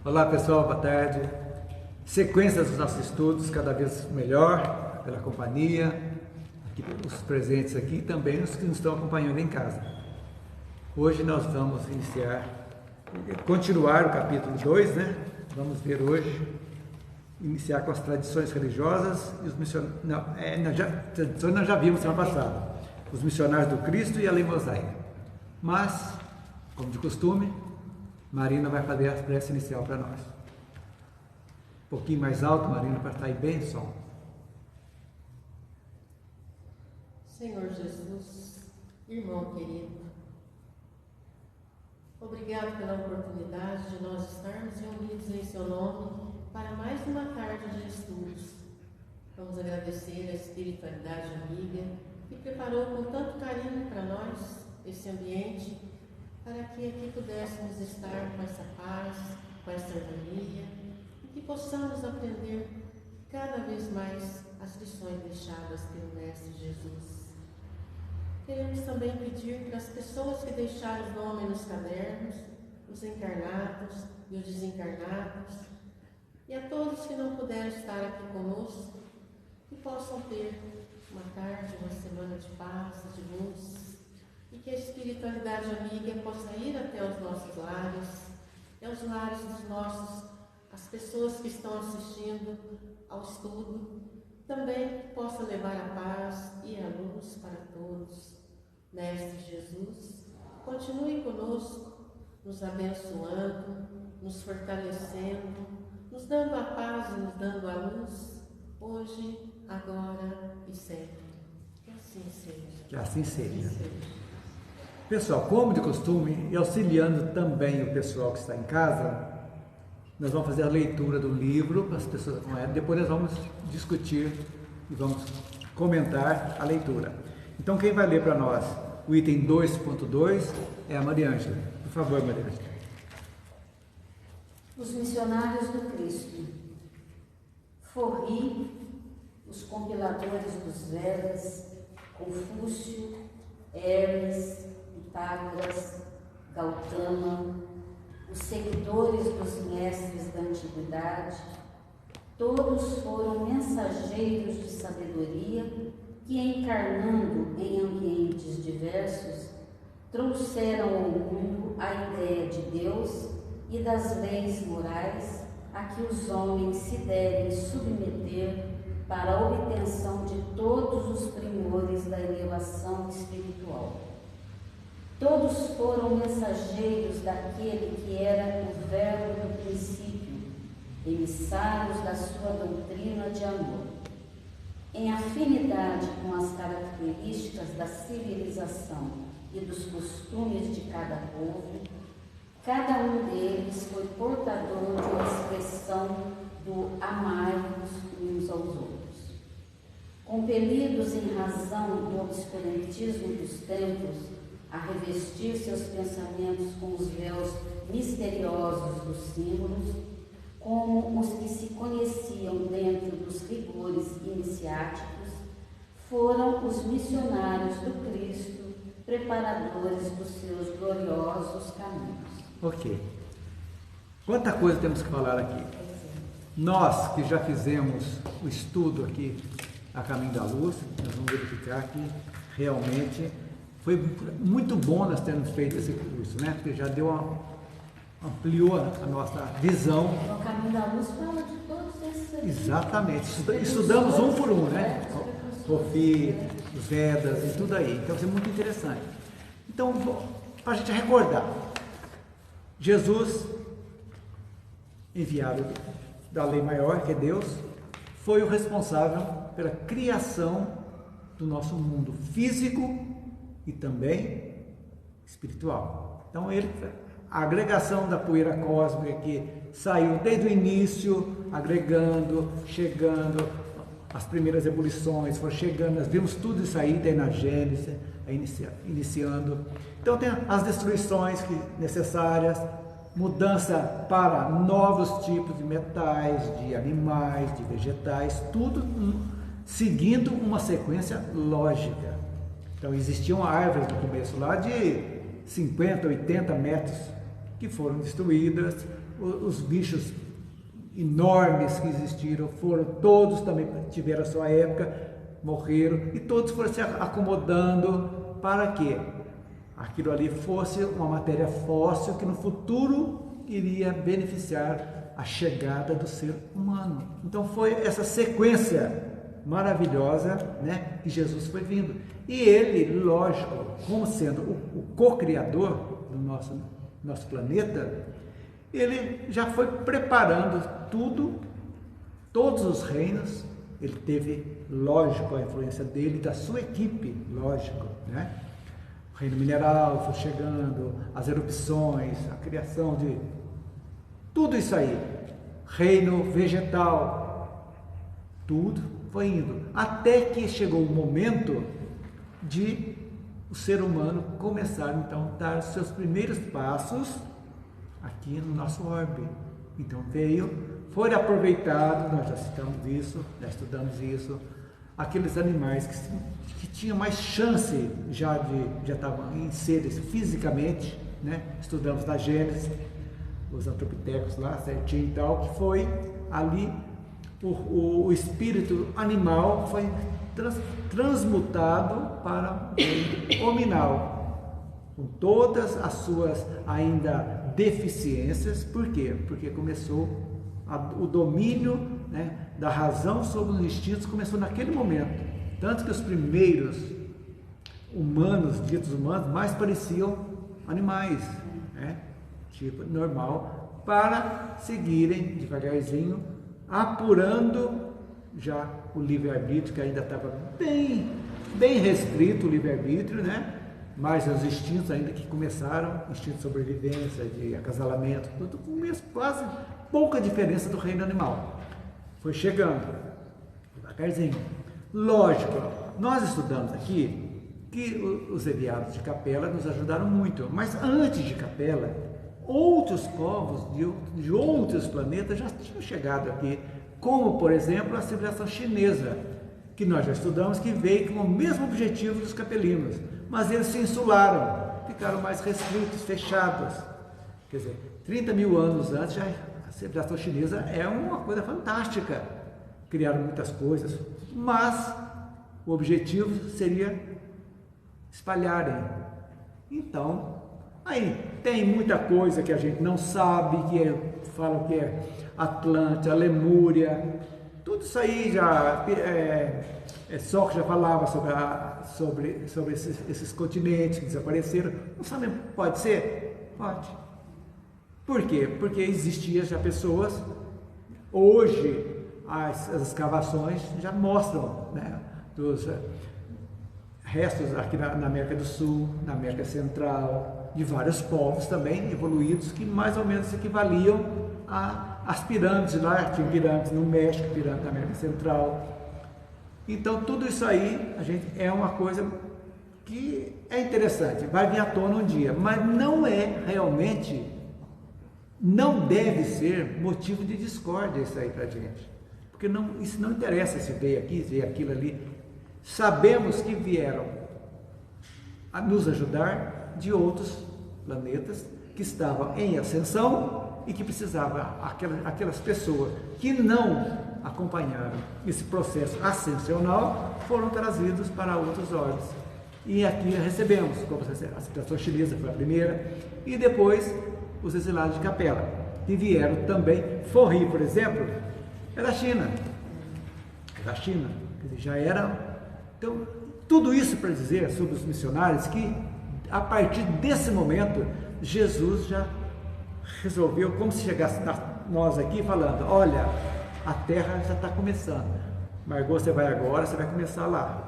Olá pessoal, boa tarde. Sequência dos nossos estudos, cada vez melhor, pela companhia, aqui, os presentes aqui e também os que nos estão acompanhando em casa. Hoje nós vamos continuar o capítulo 2, né? Vamos ver hoje, iniciar com as tradições religiosas e os missionários. Tradições nós já vimos semana passada, os missionários do Cristo e a lei mosaica. Mas, como de costume, Marina vai fazer a prece inicial para nós. Um pouquinho mais alto, Marina, para estar aí bem som. Senhor Jesus, irmão querido, obrigado pela oportunidade de nós estarmos reunidos em seu nome para mais uma tarde de estudos. Vamos agradecer a espiritualidade amiga que preparou com tanto carinho para nós esse ambiente, para que aqui pudéssemos estar com essa paz, com essa harmonia, e que possamos aprender cada vez mais as lições deixadas pelo Mestre Jesus. Queremos também pedir para as pessoas que deixaram o nome nos cadernos, os encarnados e os desencarnados, e a todos que não puderam estar aqui conosco, que possam ter uma tarde, uma semana de paz, de luz, e que a espiritualidade amiga possa ir até os nossos lares, até os lares dos as pessoas que estão assistindo ao estudo, também possa levar a paz e a luz para todos. Mestre Jesus, continue conosco, nos abençoando, nos fortalecendo, nos dando a paz e nos dando a luz, hoje, agora e sempre. Que assim seja. Que assim seja. Pessoal, como de costume, e auxiliando também o pessoal que está em casa, nós vamos fazer a leitura do livro para as pessoas acompanharem. Depois nós vamos discutir e vamos comentar a leitura. Então, quem vai ler para nós o item 2.2 é a Maria Ângela. Por favor, Maria Ângela. Os missionários do Cristo. Forri, os compiladores dos Vedas, Confúcio, Hermes, Pitágoras, Gautama, os seguidores dos mestres da antiguidade, todos foram mensageiros de sabedoria que, encarnando em ambientes diversos, trouxeram ao mundo a ideia de Deus e das leis morais a que os homens se devem submeter para a obtenção de todos os primores da elevação espiritual. Todos foram mensageiros daquele que era o Verbo do princípio, emissários da sua doutrina de amor. Em afinidade com as características da civilização e dos costumes de cada povo, cada um deles foi portador de uma expressão do amar-nos uns aos outros. Compelidos em razão do obscurantismo dos tempos a revestir seus pensamentos com os véus misteriosos dos símbolos, como os que se conheciam dentro dos rigores iniciáticos, foram os missionários do Cristo, preparadores dos seus gloriosos caminhos. Ok. Quanta coisa temos que falar aqui. Nós que já fizemos o estudo aqui a Caminho da Luz, nós vamos verificar que realmente foi muito bom nós termos feito esse curso, né? Porque já ampliou a nossa visão. O Caminho da Luz fala de todos esses aqui. Exatamente. Estudamos um por um, né? Sofi, os Vedas e tudo aí. Então, isso é muito interessante. Então, para a gente recordar, Jesus, enviado da lei maior, que é Deus, foi o responsável pela criação do nosso mundo físico e também espiritual. Então, a agregação da poeira cósmica que saiu desde o início, agregando, chegando, as primeiras ebulições foram chegando, nós vimos tudo isso aí, daí na Gênesis, iniciando. Então, tem as destruições necessárias, mudança para novos tipos de metais, de animais, de vegetais, tudo seguindo uma sequência lógica. Então, existiam árvores no começo lá de 50, 80 metros que foram destruídas, os bichos enormes que existiram, todos também tiveram a sua época, morreram, e todos foram se acomodando para que aquilo ali fosse uma matéria fóssil que no futuro iria beneficiar a chegada do ser humano. Então foi essa sequência maravilhosa, né, que Jesus foi vindo. E ele, lógico, como sendo o co-criador do nosso planeta, ele já foi preparando tudo, todos os reinos. Ele teve, lógico, a influência dele, da sua equipe, lógico, né? O reino mineral foi chegando, as erupções, a criação de tudo isso aí, reino vegetal, tudo foi indo, até que chegou o momento de o ser humano começar então a dar os seus primeiros passos aqui no nosso orbe. Então foi aproveitado, nós já citamos isso, já estudamos isso, aqueles animais que tinham mais chance já estavam em seres fisicamente, né? Estudamos na Gênesis, os antropitecos lá, certinho e tal, que foi ali o espírito animal foi transmutado para o hominal, com todas as suas ainda deficiências. Por quê? Porque começou o domínio, né, da razão sobre os instintos, começou naquele momento, tanto que os primeiros humanos, ditos humanos, mais pareciam animais, né, tipo normal, para seguirem devagarzinho, apurando já o livre-arbítrio, que ainda estava bem restrito, o livre-arbítrio, né? Mas os instintos ainda que começaram, instinto de sobrevivência, de acasalamento, tudo com quase pouca diferença do reino animal. Foi chegando, devagarzinho. Lógico, nós estudamos aqui que os enviados de Capela nos ajudaram muito, mas antes de Capela, outros povos de outros planetas já tinham chegado aqui, como, por exemplo, a civilização chinesa, que nós já estudamos, que veio com o mesmo objetivo dos capelinos, mas eles se insularam, ficaram mais restritos, fechados. Quer dizer, 30 mil anos antes, já a civilização chinesa é uma coisa fantástica, criaram muitas coisas, mas o objetivo seria espalharem. Então, aí tem muita coisa que a gente não sabe, falam que é Atlântida, Lemúria, tudo isso aí já Sócrates já falava sobre esses continentes que desapareceram. Não sabemos, pode ser? Pode. Por quê? Porque existiam já pessoas, hoje as escavações já mostram, né, dos restos aqui na América do Sul, na América Central, de vários povos também evoluídos que mais ou menos equivaliam às pirâmides lá. Tinha pirâmides no México, pirâmides na América Central. Então tudo isso aí é uma coisa que é interessante, vai vir à tona um dia, mas não é realmente, não deve ser motivo de discórdia isso aí pra gente, porque isso não interessa se veio aqui, se veio aquilo ali. Sabemos que vieram a nos ajudar de outros planetas que estavam em ascensão e que precisavam, aquelas pessoas que não acompanharam esse processo ascensional, foram trazidos para outros orbes. E aqui recebemos, como a civilização chinesa foi a primeira, e depois os exilados de Capela, que vieram também. Forri, por exemplo, é da China, quer dizer, já era. Então, tudo isso para dizer sobre os missionários que, a partir desse momento, Jesus já resolveu, como se chegasse nós aqui falando: olha, a Terra já está começando, Margot, você vai agora, você vai começar lá.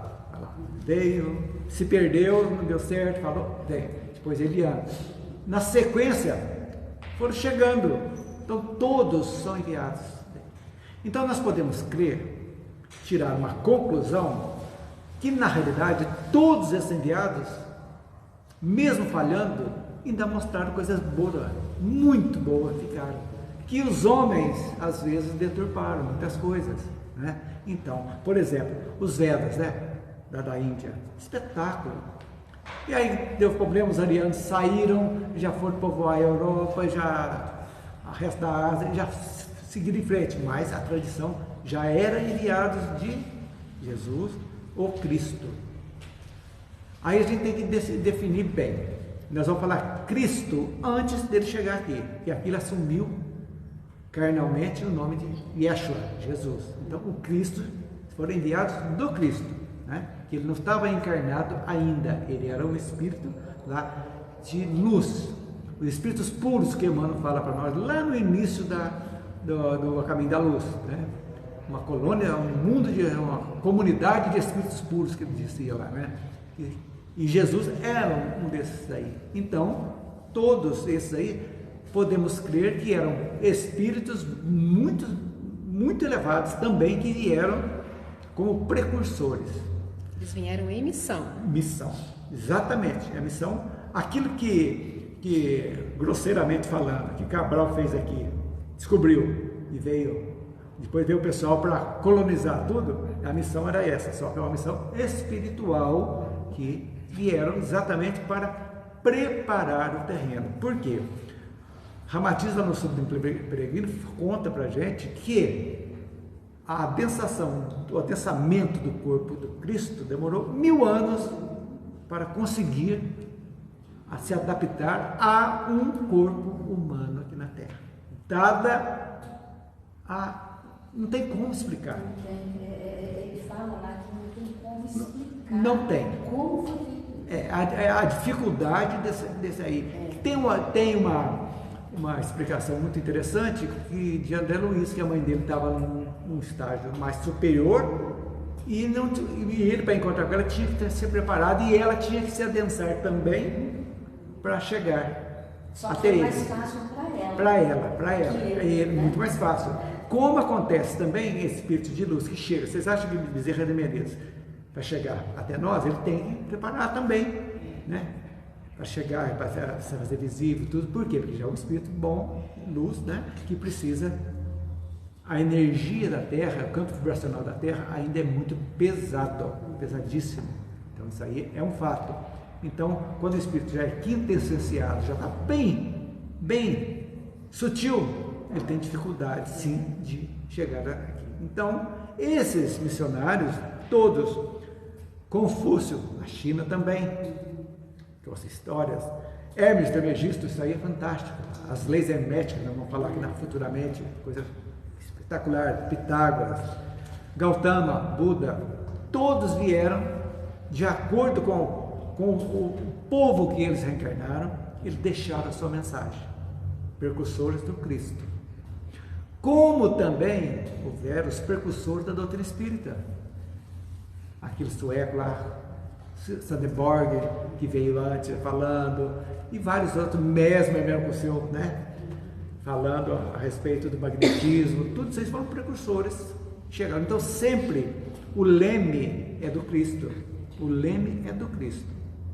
Veio, se perdeu, não deu certo, falou, vem. Depois Eliana. Na sequência, foram chegando, então todos são enviados. Então nós podemos tirar uma conclusão, que na realidade todos esses enviados, mesmo falhando, ainda mostraram coisas boas, muito boas ficaram, que os homens às vezes deturparam muitas coisas, né? Então, por exemplo, os Vedas, né, da Índia, espetáculo. E aí deu problema, os arianos saíram, já foram povoar a Europa, já o resto da Ásia já seguiram em frente, mas a tradição já era enviados de Jesus, o Cristo. Aí a gente tem que definir bem. Nós vamos falar Cristo antes dele chegar aqui, que aqui ele assumiu carnalmente o nome de Yeshua, Jesus. Então o Cristo, foram enviados do Cristo, né? Que ele não estava encarnado ainda, ele era um espírito lá de luz, os espíritos puros que Emmanuel fala para nós lá no início do caminho da luz, né? Uma colônia, um mundo, uma comunidade de espíritos puros que ele dizia lá, né? E Jesus era um desses aí. Então, todos esses aí, podemos crer que eram espíritos muito, muito elevados também, que vieram como precursores. Eles vieram em missão. Missão, exatamente, a missão, aquilo que grosseiramente falando, que Cabral fez aqui, descobriu e depois veio o pessoal para colonizar tudo, a missão era essa, só que é uma missão espiritual que vieram exatamente para preparar o terreno. Por quê? Ramatiz, lá no Sublime Peregrino, conta para a gente que a adensação, o adensamento do corpo do Cristo demorou 1000 anos para conseguir se adaptar a um corpo humano aqui na Terra. Não tem como explicar. Não tem, ele fala lá que não tem como explicar. Não tem. Como foi? A dificuldade desse aí. Tem uma explicação muito interessante que de André Luiz, que a mãe dele estava num estágio mais superior e ele, para encontrar com ela, tinha que ser preparado e ela tinha que se adensar também para chegar Só até que é ele. mais fácil para ela. Para ela. Ele, né? muito mais fácil. Como acontece também esse espírito de luz que chega, vocês acham que Bezerra de Menezes, para chegar até nós, ele tem que preparar também, né? Para chegar, para se fazer visível, tudo. Por quê? Porque já é um espírito bom, luz, né? Que precisa. A energia da Terra, o campo vibracional da Terra ainda é muito pesado, pesadíssimo. Então isso aí é um fato. Então, quando o espírito já é quintessenciado, já está bem sutil, ele tem dificuldade, sim, de chegar aqui. Então, esses missionários, todos, Confúcio, na China também, com as histórias, Hermes Trismegisto, isso aí é fantástico. As leis herméticas, nós vamos falar aqui futuramente, coisa espetacular, Pitágoras, Gautama, Buda, todos vieram de acordo com o povo que eles reencarnaram, eles deixaram a sua mensagem, precursores do Cristo. Como também houveram os precursores da doutrina espírita, aquele sueco lá, Swedenborg, que veio antes falando, e vários outros, Mesmer mesmo com o seu, né, falando a respeito do magnetismo, todos eles foram precursores, chegaram. Então sempre o leme é do Cristo, o leme é do Cristo,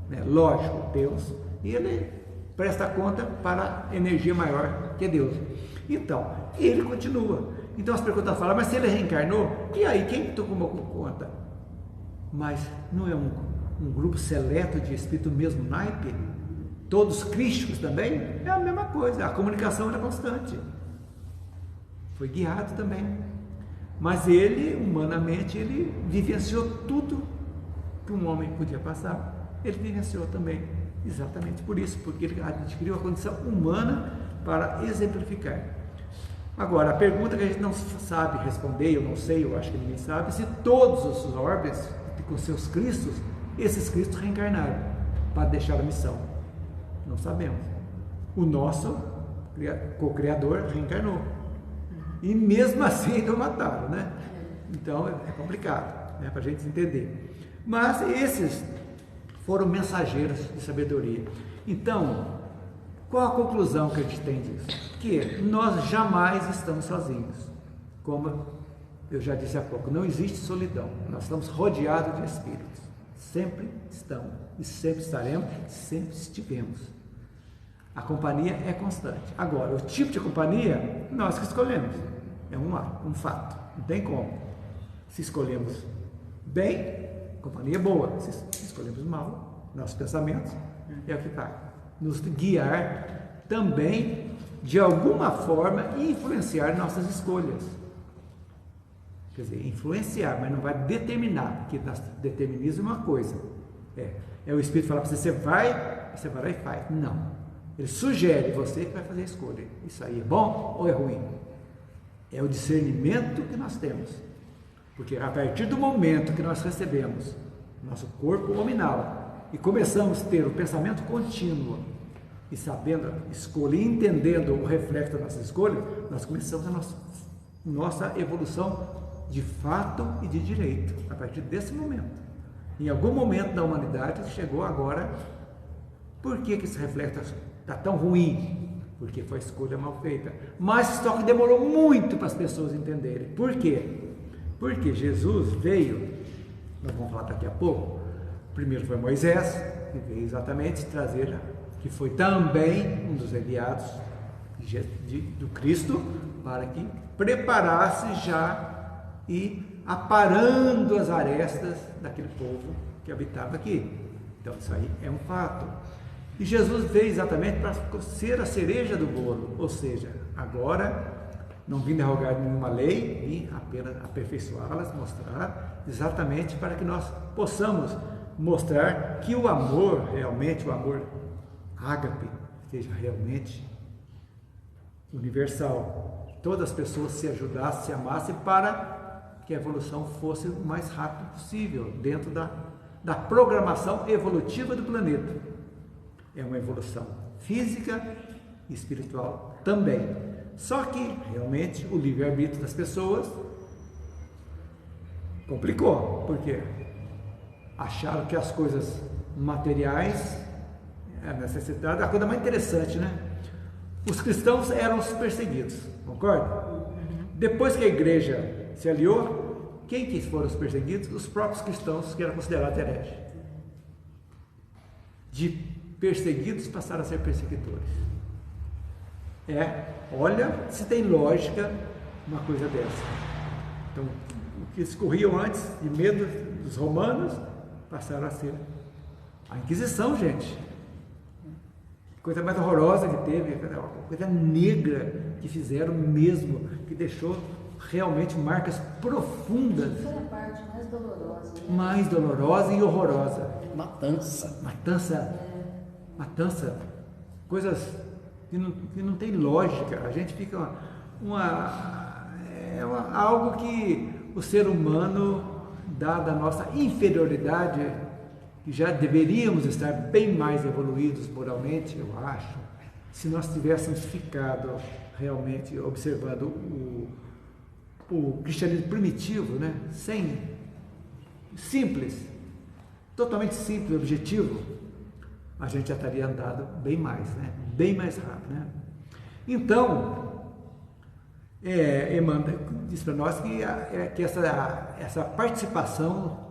né? Lógico, Deus, e ele presta conta para a energia maior que é Deus. Então, ele continua. Então as perguntas falam, mas se ele reencarnou, e aí quem tomou conta? Mas não é um grupo seleto de espírito do mesmo naipe? Todos crísticos também? É a mesma coisa, a comunicação era constante. Foi guiado também. Mas ele, humanamente, ele vivenciou tudo que um homem podia passar. Ele vivenciou também, exatamente por isso, porque ele adquiriu a condição humana para exemplificar. Agora, a pergunta que a gente não sabe responder, eu não sei, eu acho que ninguém sabe, se todos os orbes, com seus Cristos, esses Cristos reencarnaram para deixar a missão. Não sabemos. O nosso co-criador reencarnou. E mesmo assim ainda o mataram, né? Então é complicado, né, para a gente entender. Mas esses foram mensageiros de sabedoria. Então, qual a conclusão que a gente tem disso? Que nós jamais estamos sozinhos. Como eu já disse há pouco, não existe solidão. Nós estamos rodeados de espíritos. Sempre estão e sempre estaremos, sempre estivemos. A companhia é constante. Agora, o tipo de companhia, nós que escolhemos. É um fato. Não tem como. Se escolhemos bem, companhia boa. Se escolhemos mal, nossos pensamentos é o que vai nos guiar também de alguma forma, influenciar nossas escolhas. Quer dizer, influenciar, mas não vai determinar, porque determinismo é uma coisa. É o Espírito falar para você vai lá e faz. Não. Ele sugere, você que vai fazer a escolha. Isso aí é bom ou é ruim? É o discernimento que nós temos. Porque a partir do momento que nós recebemos nosso corpo nominal e começamos a ter o pensamento contínuo e sabendo, escolher, entendendo o reflexo das nossas escolhas, nós começamos a nossa evolução de fato e de direito, a partir desse momento. Em algum momento da humanidade chegou agora, por que esse reflexo está tão ruim? Porque foi a escolha mal feita. Mas só que demorou muito para as pessoas entenderem. Por quê? Porque Jesus veio, nós vamos falar daqui a pouco, primeiro foi Moisés, que veio exatamente trazer, que foi também um dos enviados do Cristo, para que preparasse já e aparando as arestas daquele povo que habitava aqui. Então isso aí é um fato. E Jesus veio exatamente para ser a cereja do bolo, ou seja, agora não vim derrogar nenhuma lei, vim apenas aperfeiçoá-las, mostrar exatamente para que nós possamos mostrar que o amor, realmente o amor ágape, seja realmente universal. Todas as pessoas se ajudassem, se amassem para que a evolução fosse o mais rápido possível, dentro da programação evolutiva do planeta. É uma evolução física e espiritual também. Só que, realmente, o livre-arbítrio das pessoas complicou. Por quê? Acharam que as coisas materiais, a necessidade, a coisa mais interessante, né? Os cristãos eram os perseguidos, concorda? Depois que a igreja se aliou, quem que foram os perseguidos? Os próprios cristãos, que eram considerados hereges. De perseguidos passaram a ser perseguidores. Olha se tem lógica uma coisa dessa. Então, o que escorriam antes de medo dos romanos, passaram a ser a Inquisição, gente. Coisa mais horrorosa que teve, coisa negra que fizeram mesmo, que deixou realmente marcas profundas. Foi a parte mais dolorosa. Né? Mais dolorosa e horrorosa. Matança. Coisas que não tem lógica. A gente fica algo que o ser humano, dada a nossa inferioridade, que já deveríamos estar bem mais evoluídos moralmente, eu acho, se nós tivéssemos ficado realmente observando o cristianismo primitivo, né? Totalmente simples e objetivo, a gente já estaria andado bem mais, né? Bem mais rápido, né? Então, Emmanuel diz para nós que essa participação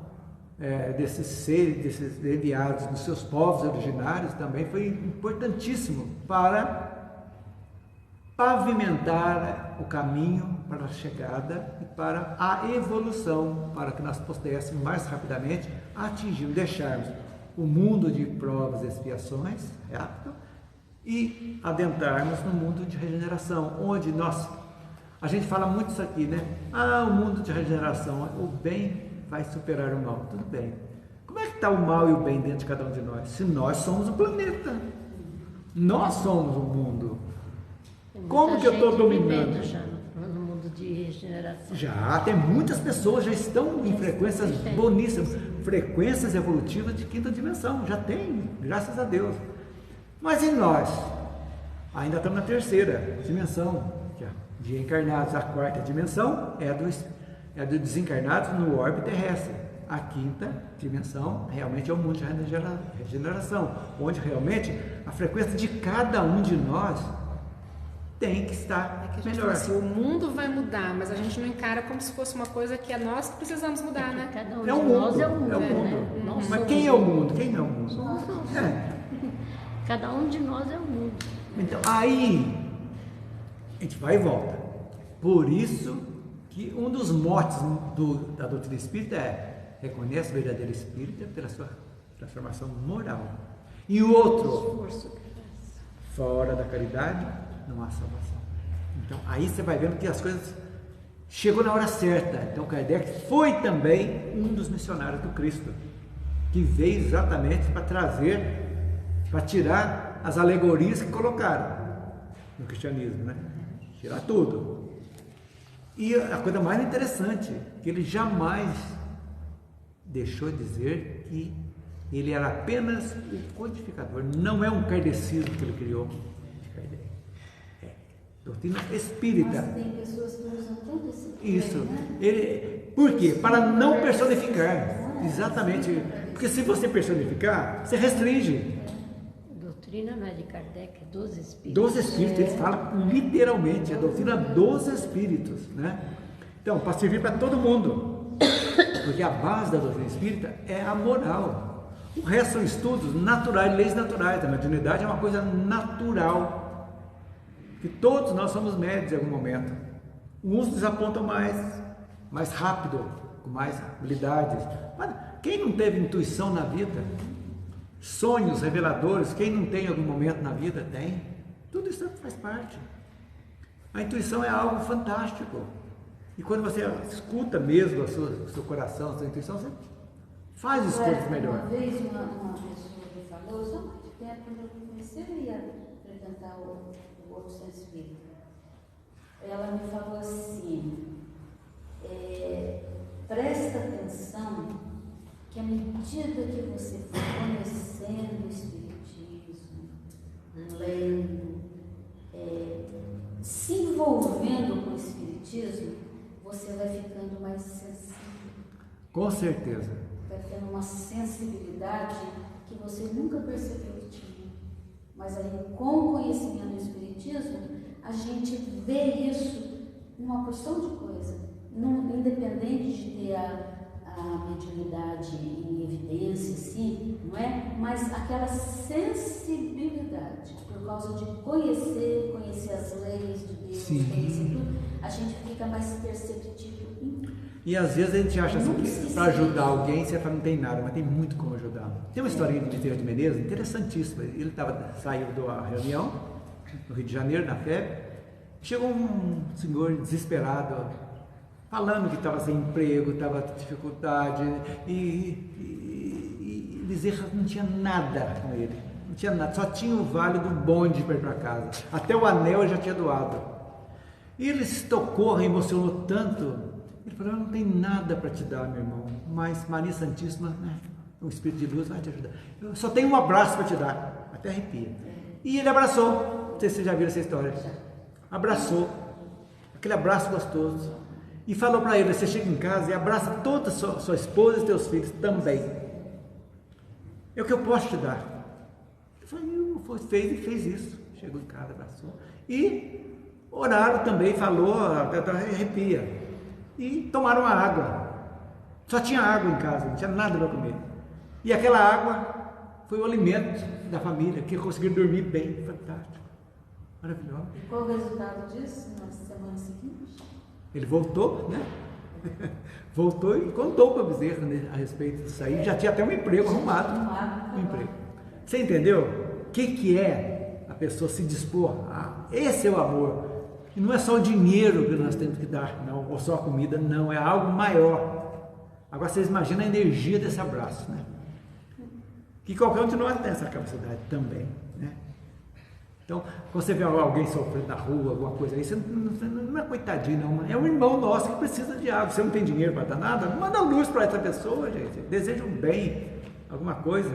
desses seres, desses enviados dos seus povos originários também foi importantíssimo para pavimentar o caminho para a chegada e para a evolução, para que nós pudéssemos mais rapidamente deixarmos o mundo de provas e expiações rápido e adentrarmos no mundo de regeneração, onde a gente fala muito isso aqui, né? O mundo de regeneração, o bem vai superar o mal. Tudo bem. Como é que está o mal e o bem dentro de cada um de nós? Se nós somos o planeta, nós somos o mundo. Como que eu estou dominando? Já no mundo de regeneração. Já, tem muitas pessoas já estão em frequências boníssimas, frequências evolutivas de quinta dimensão, já tem, graças a Deus. Mas e nós? Ainda estamos na terceira dimensão, que é de encarnados. A quarta dimensão é dos desencarnados no orbe terrestre. A quinta dimensão realmente é o mundo de regeneração, onde realmente a frequência de cada um de nós tem que estar melhor. Assim, o mundo vai mudar, mas a gente não encara como se fosse uma coisa que nós precisamos mudar, né? Cada um É o de mundo, nós é o mundo. Né? Nós Mas quem é o mundo? Quem é o mundo? Somos nós. Cada um de nós é o mundo. Então, aí a gente vai e volta. Por isso que um dos motes da doutrina espírita reconhece o verdadeiro espírita pela sua transformação moral. E o outro, fora da caridade, não há salvação. Então, aí você vai vendo que as coisas chegou na hora certa. Então, Kardec foi também um dos missionários do Cristo, que veio exatamente para trazer, para tirar as alegorias que colocaram no cristianismo, né? Tirar tudo. E a coisa mais interessante, que ele jamais deixou de dizer que ele era apenas o codificador, não é um kardecismo que ele criou. Doutrina espírita. Mas tem pessoas que usam todo esse termo, isso. Né? Por quê? Para não personificar. Exatamente. Porque se você personificar, você restringe. A doutrina não é de Kardec, é dos espíritos. Dos espíritos, ele fala literalmente, a doutrina dos espíritos, né? Então, para servir para todo mundo. Porque a base da doutrina espírita é a moral. O resto são estudos naturais, leis naturais. A mediunidade é uma coisa natural. Que todos nós somos médios em algum momento. Uns desapontam mais rápido, com mais habilidades. Mas quem não teve intuição na vida? Sonhos reveladores, quem não tem em algum momento na vida? Tem. Tudo isso faz parte. A intuição é algo fantástico. E quando você escuta mesmo o seu coração, a sua intuição, você faz escolhas melhores. Uma vez uma pessoa me falou, só muito tempo, quando eu comecei a ia frequentar o outro centro espírita, ela me falou assim, presta atenção que à medida que você for conhecendo o espiritismo, lendo, se envolvendo com o espiritismo, você vai ficando mais sensível. Com certeza. Vai tendo uma sensibilidade que você nunca percebeu que tinha. Mas aí, com o conhecimento do espiritismo, a gente vê isso numa porção de coisa. Independente de ter a mediunidade em evidência, sim, não é? Mas aquela sensibilidade, por causa de conhecer as leis de Deus, sim, conhecer tudo, a gente fica mais perceptível. E às vezes a gente acha assim que para ajudar alguém você fala, não tem nada, mas tem muito como ajudar. Tem uma historinha de Bezerra de Menezes interessantíssima. Ele saiu da reunião no Rio de Janeiro, na FEB, chegou um senhor desesperado, falando que estava sem emprego, estava com dificuldade, e Bezerra não tinha nada com ele, não tinha nada, só tinha o vale do bonde para ir para casa, até o anel ele já tinha doado. E ele se tocou, emocionou tanto. Ele falou, eu não tenho nada para te dar, meu irmão, mas Maria Santíssima, né, o Espírito de Luz vai te ajudar. Eu só tenho um abraço para te dar, até arrepia. E ele abraçou, não sei se vocês já viram essa história, abraçou, aquele abraço gostoso, e falou para ele, você chega em casa e abraça toda a sua esposa e teus filhos também. É o que eu posso te dar. Ele fez isso, chegou em casa, abraçou, e oraram também, falou, até arrepia. E tomaram a água. Só tinha água em casa, não tinha nada para comer. E aquela água foi o alimento da família, que conseguiram dormir bem. Fantástico. Maravilhoso. E qual o resultado disso na semana seguinte? Ele voltou, né? Voltou e contou para o Bezerra, né, a respeito disso aí. Já tinha até um emprego arrumado. Um emprego. Você entendeu? O que é a pessoa se dispor a... Esse é o amor. E não é só o dinheiro que nós temos que dar, não, ou só a comida, não, é algo maior. Agora vocês imaginam a energia desse abraço, né? Que qualquer um de nós tem essa capacidade também, né? Então, quando você vê alguém sofrendo na rua, alguma coisa aí, você não é coitadinho, não, é um irmão nosso que precisa de água. Você não tem dinheiro para dar nada, manda luz para essa pessoa, gente, deseja um bem, alguma coisa.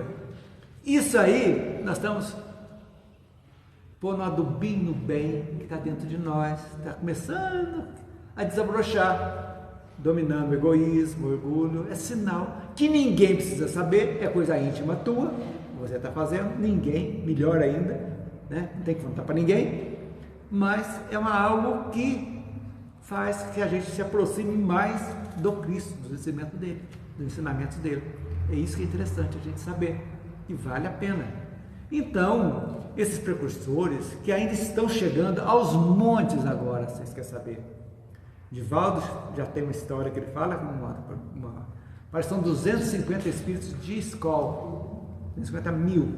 Isso aí, nós estamos pôr no adubinho bem que está dentro de nós, está começando a desabrochar, dominando o egoísmo, o orgulho. É sinal que ninguém precisa saber, é coisa íntima tua, você está fazendo, ninguém, melhor ainda, né? Não tem que contar para ninguém, mas é algo que faz que a gente se aproxime mais do Cristo, do ensinamento dele, dos ensinamentos dele. É isso que é interessante a gente saber, e vale a pena. Então, esses precursores que ainda estão chegando aos montes agora, vocês querem saber? Divaldo já tem uma história que ele fala, parece que são 250 espíritos de escola, 250 mil,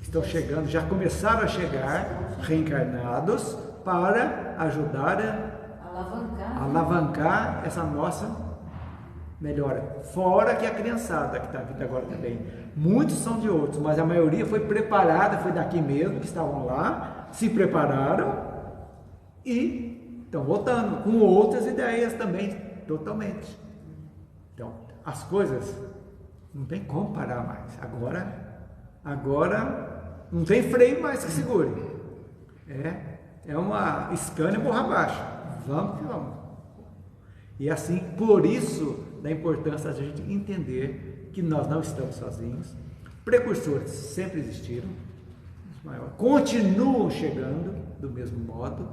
estão chegando, já começaram a chegar reencarnados para ajudar a alavancar essa nossa melhora. Fora que a criançada que está vindo agora também. Muitos são de outros, mas a maioria foi preparada, foi daqui mesmo, que estavam lá, se prepararam e estão voltando com outras ideias também, totalmente. Então, as coisas não tem como parar mais. Agora não tem freio mais que segure. É uma Scania borra abaixo. Vamos que vamos. E assim, por isso, da importância da gente entender que nós não estamos sozinhos. Precursores sempre existiram, os maiores, continuam chegando do mesmo modo.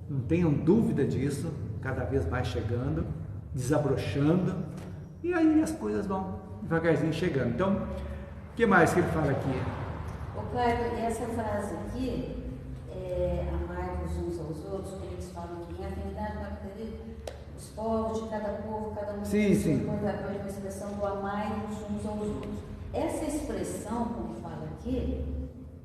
Não tenham dúvida disso, cada vez mais chegando, desabrochando, e aí as coisas vão devagarzinho chegando. Então, o que mais que ele fala aqui? Ô Cleber, essa frase aqui, amai-vos uns aos outros, como eles falam aqui, em afinidade para os povos de cada povo, cada um sim. a expressão do amai-vos uns aos outros. Essa expressão, como fala aqui,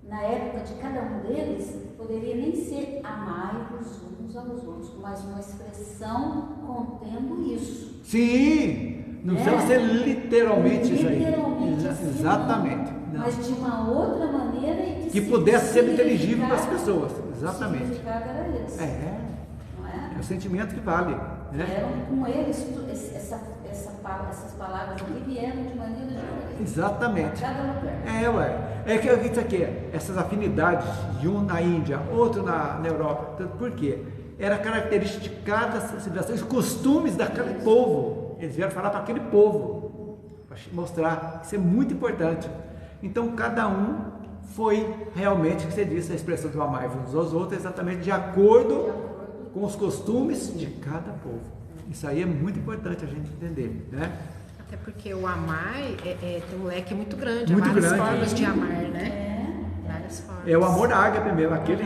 na época de cada um deles, poderia nem ser amai-vos uns aos outros, mas uma expressão contendo isso. Sim, não precisa ser literalmente isso aí. Exatamente. Não. Mas de uma outra maneira e que pudesse ser inteligível para as pessoas. Exatamente. O significado era esse. Não é? É o sentimento que vale. Né? Eram com eles, essas palavras aqui vieram de maneira diferente. Exatamente. Cada lugar. É que isso aqui, essas afinidades, de um na Índia, outro na Europa. Por quê? Era característica de cada civilização, os costumes daquele povo. Eles vieram falar para aquele povo, para mostrar. Isso é muito importante. Então, cada um foi realmente, que você disse, a expressão do amar uns aos outros, exatamente de acordo com os costumes de cada povo. Isso aí é muito importante a gente entender, né? Até porque o amar tem um leque muito grande, muito há várias grande. formas de amar, né? Várias formas. É o amor ágape mesmo, aquele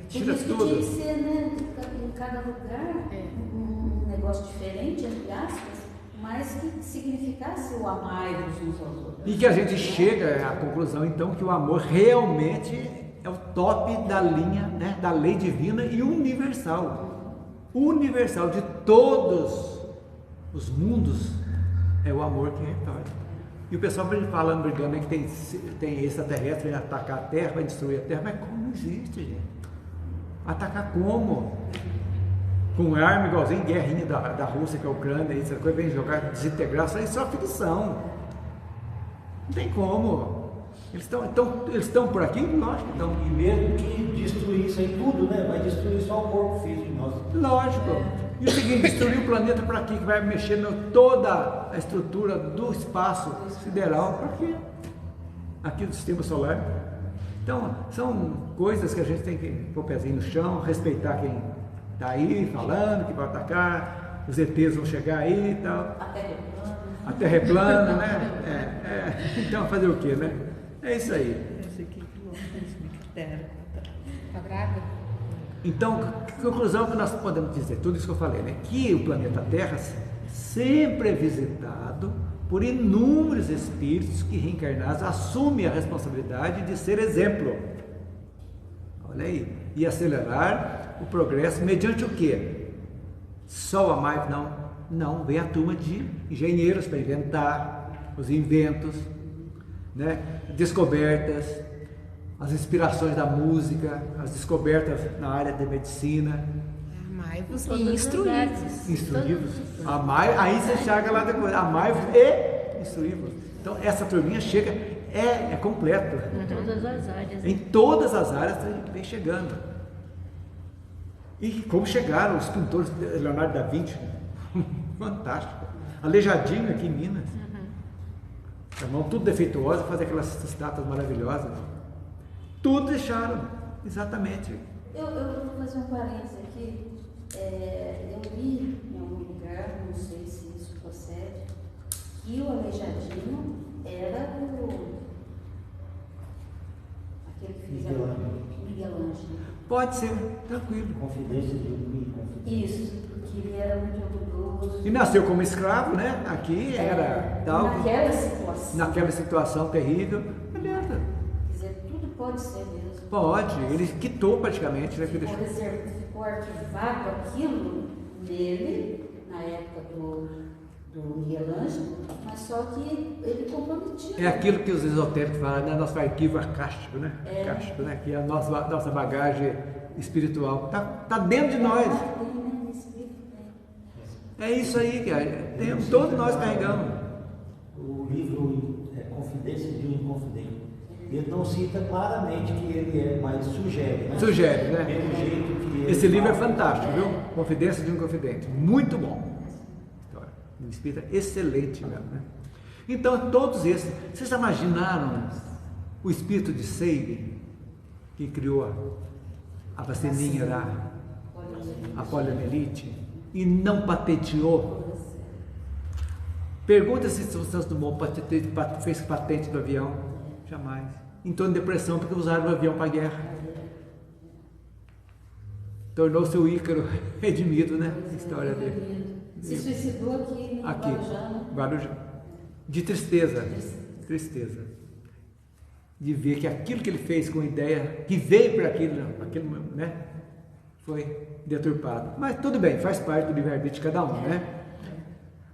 que tira tudo. Tem que ser, né, em cada lugar, um negócio diferente, entre aspas, mas que significasse o amar uns aos outros. E que a gente chega à conclusão, então, que o amor realmente é o top da linha, né, da lei divina e universal. Universal de todos os mundos, é o amor que retorna. E o pessoal falando, brigando que tem extraterrestre, vai atacar a Terra, vai destruir a Terra, mas como não existe, gente? Atacar como? Com arma igualzinho guerrinha da Rússia com a Ucrânia, essa coisa, vem jogar, desintegrar, isso aí é só ficção. Não tem como. Eles estão por aqui? Lógico que estão. E mesmo que destruir isso aí tudo, né? Vai destruir só o corpo físico nosso. Lógico. E o seguinte, destruir o planeta para quê? Que vai mexer toda a estrutura do espaço sideral para quê? Aqui do sistema solar. Então, são coisas que a gente tem que pôr o pezinho no chão, respeitar quem está aí falando, que vai atacar, os ETs vão chegar aí e tal. A Terra é plana, né? Então, fazer o quê, né? É isso aí. Quadrada? Então, conclusão que nós podemos dizer, tudo isso que eu falei, né? Que o planeta Terra sempre é visitado por inúmeros espíritos que reencarnados assumem a responsabilidade de ser exemplo. Olha aí. E acelerar o progresso mediante o quê? Só o amar? Não, vem a turma de engenheiros para inventar os inventos, né? Descobertas, as inspirações da música, as descobertas na área de medicina. Amai-vos e instruí-vos. Instruí-vos. Aí você chega lá depois, amai-vos e instruí-vos. Então essa turminha chega, é completo. Em todas as áreas. Em todas as áreas vem chegando. E como chegaram os pintores, Leonardo da Vinci, fantástico. Aleijadinho aqui em Minas. A mão tudo defeituosa, fazer aquelas estátuas maravilhosas. Tudo deixaram, exatamente. Eu vou fazer um parênteses aqui. Eu li em algum lugar, não sei se isso procede, que o Aleijadinho era aquele que fez Miguel Ângelo. Pode ser, tranquilo. Confidência de Miguel. Isso, que ele era muito orgulhoso. E nasceu como escravo, né? Aqui era tal. Naquela situação. Naquela situação terrível. Ele Pode, ele quitou praticamente, né? Ficou arquivado aquilo nele, na época do Michelangelo, mas só que ele comprometia. É aquilo que os esotéricos falam, né? Nosso arquivo acástico, né? Acástico, né? Que é a nossa bagagem espiritual. Tá dentro de nós. É isso aí, cara. Todos nós carregamos. O livro Confidência de um Inconfidente, ele não cita claramente que ele é, mas sugere, né? Sugere, né? Pelo jeito que ele Esse livro é fala. fantástico, viu? Confidência de um Confidente. Muito bom. Um espírito excelente mesmo, né? Então, todos esses... Vocês imaginaram o espírito de Seire, que criou a vacininha lá, a poliomielite, e não patenteou? Pergunta se o Santos Dumont fez patente do avião. Jamais. Entrou em depressão porque usaram o avião para a guerra. Tornou-se o Ícaro redimido, né? A história dele. Se suicidou aqui em Guarujá. De tristeza. Tristeza. De ver que aquilo que ele fez com ideia, que veio para aquilo, né? Foi deturpado. Mas tudo bem, faz parte do livre-arbítrio de cada um, né?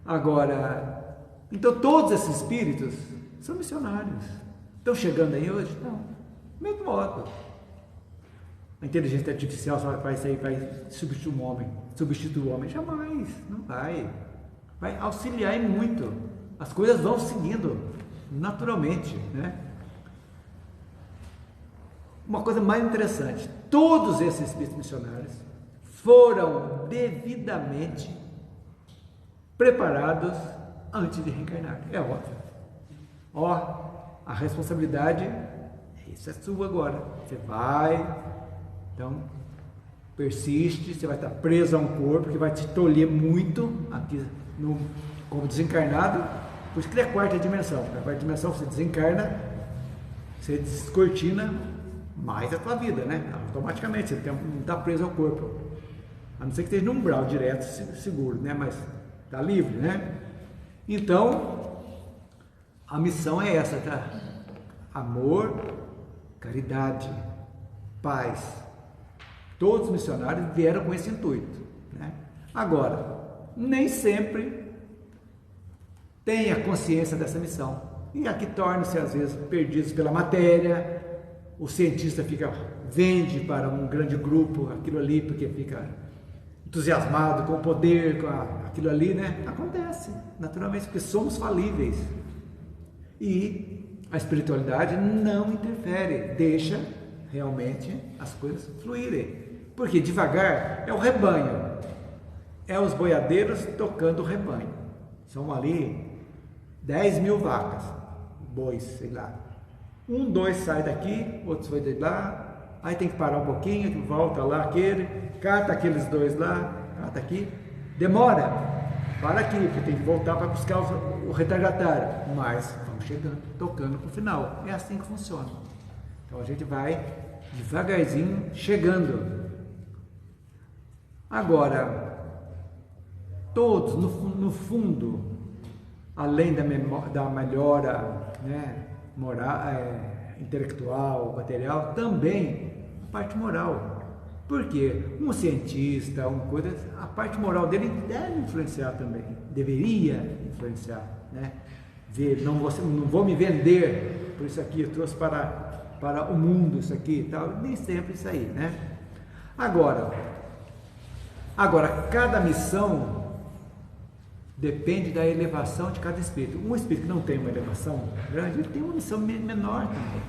Agora, então todos esses espíritos são missionários. Estão chegando aí hoje? Não. Do mesmo modo. A inteligência artificial só vai substituir o homem? Jamais, não vai. Vai auxiliar em muito. As coisas vão seguindo naturalmente, né? Uma coisa mais interessante, todos esses espíritos missionários foram devidamente preparados antes de reencarnar. É óbvio. A responsabilidade, isso é sua agora. Você vai, então, persiste, você vai estar preso a um corpo que vai te tolher muito aqui como desencarnado, por isso que ele é a quarta dimensão. Na quarta dimensão você desencarna, você descortina mais a tua vida, né? Automaticamente, você não está preso ao corpo. A não ser que esteja num umbral direto, seguro, né? Mas está livre, né? Então, a missão é essa, tá? Amor, caridade, paz. Todos os missionários vieram com esse intuito, né? Agora, nem sempre tem a consciência dessa missão. E aqui tornam-se, às vezes, perdidos pela matéria. O cientista vende para um grande grupo aquilo ali, porque fica entusiasmado com o poder, com aquilo ali, né? Acontece, naturalmente, porque somos falíveis. E a espiritualidade não interfere, deixa realmente as coisas fluírem. Porque devagar é o rebanho, é os boiadeiros tocando o rebanho. São ali 10.000 vacas, bois, sei lá. 1, 2 sai daqui, outros vai de lá, aí tem que parar um pouquinho, volta lá aquele, cata aqueles 2 lá, cata aqui, demora, para aqui, porque tem que voltar para buscar o retardatário, mas vamos chegando, tocando para o final, é assim que funciona. Então a gente vai devagarzinho chegando. Agora, todos no fundo, além da melhora, né, moral, intelectual, material, também a parte moral. Porque um cientista, a parte moral dele deve influenciar também, deveria influenciar, né? Não vou me vender por isso aqui, eu trouxe para o mundo isso aqui e tal, nem sempre isso aí, né? Agora, cada missão depende da elevação de cada espírito. Um espírito que não tem uma elevação grande, ele tem uma missão menor também.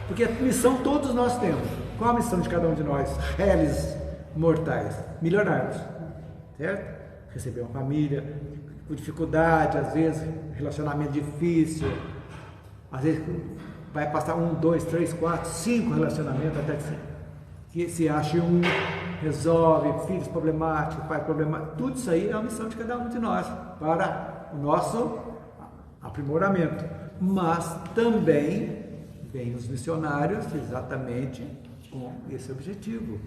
Porque a missão todos nós temos. Qual a missão de cada um de nós, réis mortais? Melhorarmos, certo? Receber uma família com dificuldade, às vezes relacionamento difícil, às vezes vai passar 1, 2, 3, 4, 5 relacionamentos até que se ache um, resolve, filhos problemáticos, pai problemático, tudo isso aí é a missão de cada um de nós, para o nosso aprimoramento. Mas também vem os missionários exatamente com esse objetivo,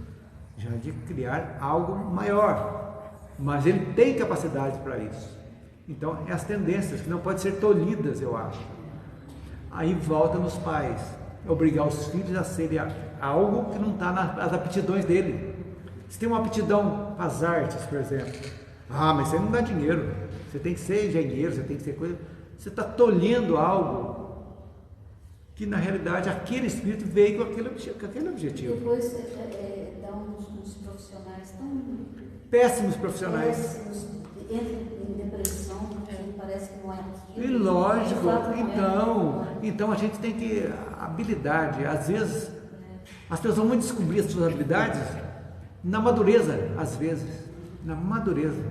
já de criar algo maior, mas ele tem capacidade para isso. Então, é as tendências que não podem ser tolhidas, eu acho. Aí volta nos pais. obrigar os filhos a serem algo que não está nas aptidões dele. Se tem uma aptidão para as artes, por exemplo, mas isso aí não dá dinheiro, você tem que ser engenheiro, você tem que ser coisa, você está tolhendo algo que na realidade aquele espírito veio com aquele objetivo. Depois dá uns profissionais tão Péssimos profissionais. péssimos, entram em depressão, porque parece que não é aquilo. E lógico, Não é. então a gente tem que ter habilidade. Às vezes as pessoas vão descobrir as suas habilidades na madureza, às vezes, na madureza.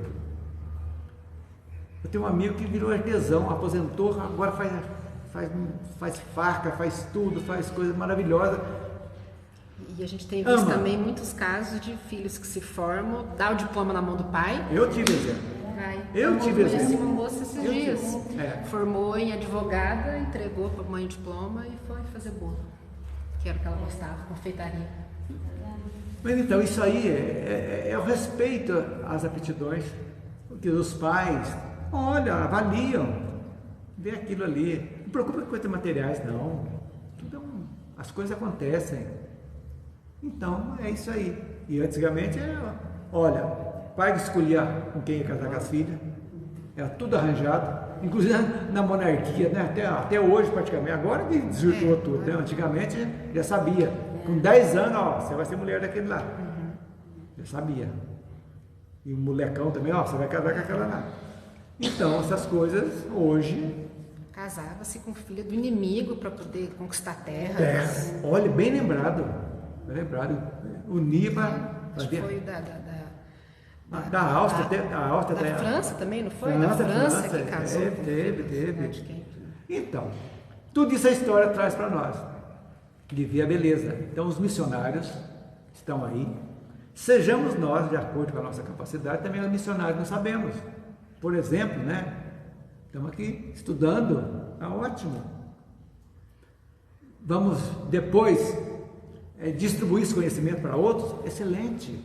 Eu tenho um amigo que virou artesão, aposentou, agora faz faca, faz tudo, faz coisas maravilosas. E a gente tem visto também muitos casos de filhos que se formam, dá o diploma na mão do pai. Eu tive exemplo. Vai. Eu tive conheci exemplo. uma moça esses Eu dias. tive. Formou em advogada, entregou para a mãe o diploma e foi fazer bolo. Que era o que ela gostava, confeitaria. Mas então, isso aí é o respeito às aptidões, porque os pais, olha, avaliam, vê aquilo ali. Não preocupa com coisas materiais, não. Então, as coisas acontecem. Então, é isso aí. E antigamente, olha, o pai escolhia com quem ia casar com as filhas, era tudo arranjado, inclusive na monarquia, né? Até hoje praticamente, agora que desvirtuou tudo, né? Antigamente já sabia, com 10 anos, você vai ser mulher daquele lá, já sabia. E o molecão também, você vai casar com aquela lá. Então, essas coisas, hoje... Casava-se com filha do inimigo para poder conquistar terras. Olha, bem lembrado, unir para... Acho que foi Da Áustria, da França também, não foi? França, Da França França, que casou. Teve. Então, tudo isso a história traz para nós, de ver a beleza. Então, os missionários estão aí. Sejamos nós, de acordo com a nossa capacidade, também os missionários não sabemos. Por exemplo, né? Estamos aqui estudando, está ótimo. Vamos depois distribuir esse conhecimento para outros? Excelente.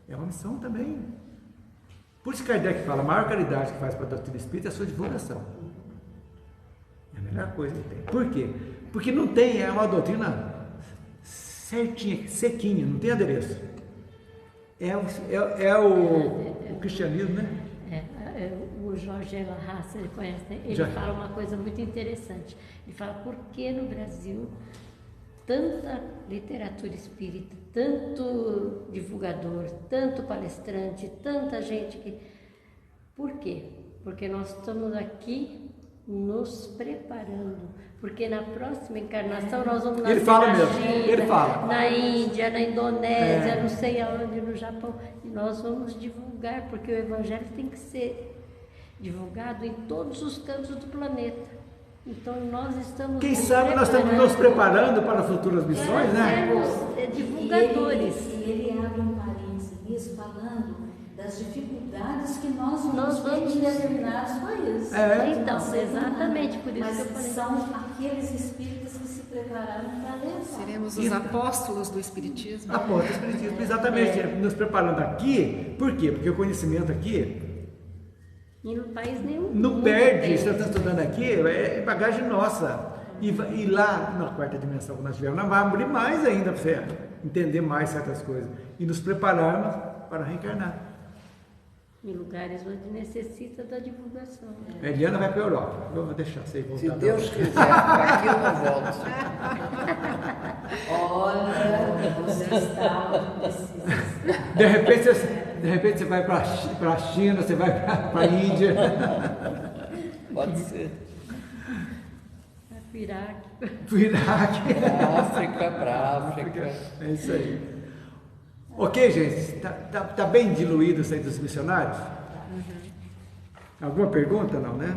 É uma missão também. Por isso Kardec fala, a maior caridade que faz para a doutrina espírita é a sua divulgação. É a melhor coisa que tem. Por quê? Porque não tem, é uma doutrina certinha, sequinha, não tem adereço. É o cristianismo, né? O Jorge Elahassa, ele conhece, né? Ele fala uma coisa muito interessante. Ele fala, por que no Brasil tanta literatura espírita, tanto divulgador, tanto palestrante, tanta gente que... Por quê? Porque nós estamos aqui nos preparando, porque na próxima encarnação nós vamos nascer na China, na Índia, na Indonésia, não sei aonde, no Japão, e nós vamos divulgar, porque o Evangelho tem que ser divulgado em todos os cantos do planeta. Então nós estamos... Quem sabe nós estamos nos preparando para futuras missões, né? Sermos divulgadores. E ele abre um parênteses nisso, falando das dificuldades que nós vamos ter em determinados países. Então, exatamente, por isso mas que eu falei. são aqueles espíritos que se prepararam para levar. Seremos os apóstolos do Espiritismo. Apóstolos do Espiritismo, exatamente. Nos preparando aqui, por quê? Porque o conhecimento aqui... E no país nenhum. Não perde, você está estudando aqui, é bagagem nossa. E lá na quarta dimensão que nós tivemos, nós vamos abrir mais ainda para você entender mais certas coisas. E nos prepararmos para reencarnar. Em lugares onde necessita da divulgação. A Eliana vai para a Europa. Eu vou deixar você voltar. Se Deus quiser, aqui eu não volto. Olha, você está precisando. De repente você vai para a China, você vai para a Índia. Pode ser. Vai para o Iraque. Para o Iraque. Para África. É isso aí. Ok, gente? Tá bem diluído isso aí dos missionários? Alguma pergunta? Não, né?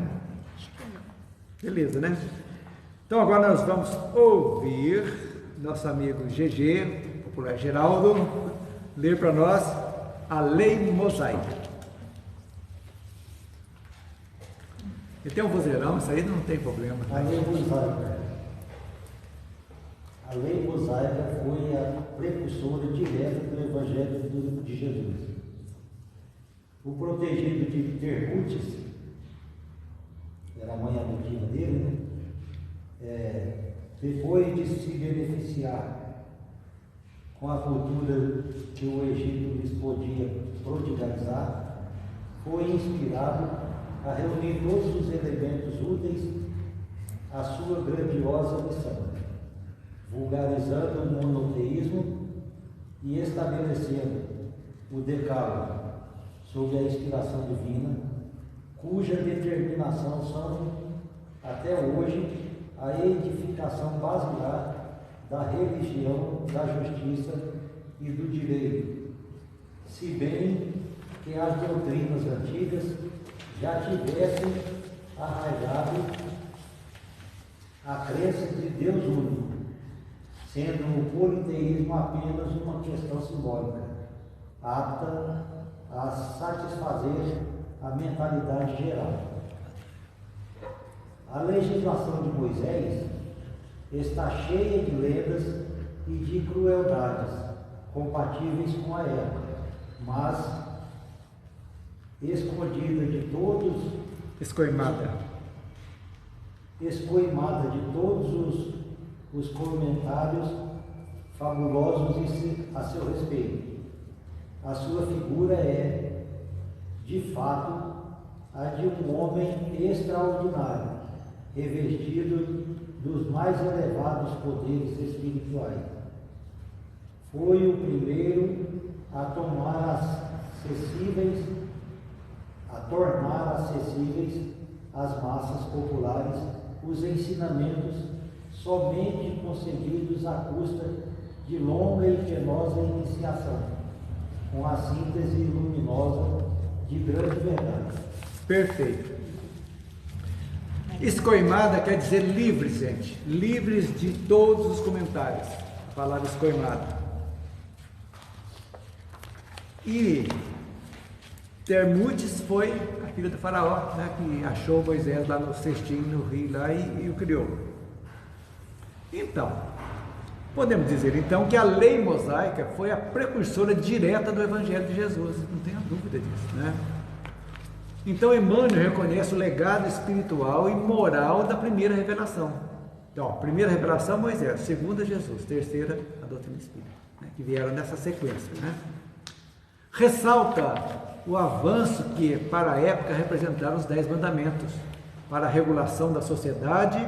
Beleza, né? Então agora nós vamos ouvir nosso amigo GG, popular Geraldo, ler para nós a Lei Mosaica. Ele tem um vozeirão, isso aí não tem problema. A Lei Mosaica. A Lei Mosaica foi a precursora direta do Evangelho de Jesus. O protegido de Termutes, era a mãe adotiva dele, né? depois de se beneficiar com a cultura que o Egito lhes podia prodigalizar, foi inspirado a reunir todos os elementos úteis à sua grandiosa missão, vulgarizando o monoteísmo e estabelecendo o decálogo sob a inspiração divina, cuja determinação são, até hoje, a edificação basilar da religião, da justiça e do direito, se bem que as doutrinas antigas já tivessem arraigado a crença de Deus único, sendo o politeísmo apenas uma questão simbólica, apta a satisfazer a mentalidade geral. A legislação de Moisés está cheia de lendas e de crueldades compatíveis com a época, mas escondida de todos, Escoimada de todos os comentários fabulosos a seu respeito. A sua figura é, de fato, a de um homem extraordinário, revestido dos mais elevados poderes espirituais. Foi o primeiro a tornar acessíveis às massas populares os ensinamentos somente conseguidos à custa de longa e penosa iniciação, com a síntese luminosa de grande verdade. Perfeito. Escoimada quer dizer livres, gente. Livres de todos os comentários. A palavra escoimada. E Termutes foi a filha do faraó, né, que achou Moisés lá no cestinho, no rio lá e o criou. Então, podemos dizer então que a lei mosaica foi a precursora direta do Evangelho de Jesus. Não tenha dúvida disso, né? Então Emmanuel reconhece o legado espiritual e moral da primeira revelação. Então, primeira revelação, Moisés, segunda, Jesus, terceira, a doutrina espírita, né, que vieram nessa sequência, né? Ressalta o avanço que para a época representaram os 10 mandamentos, para a regulação da sociedade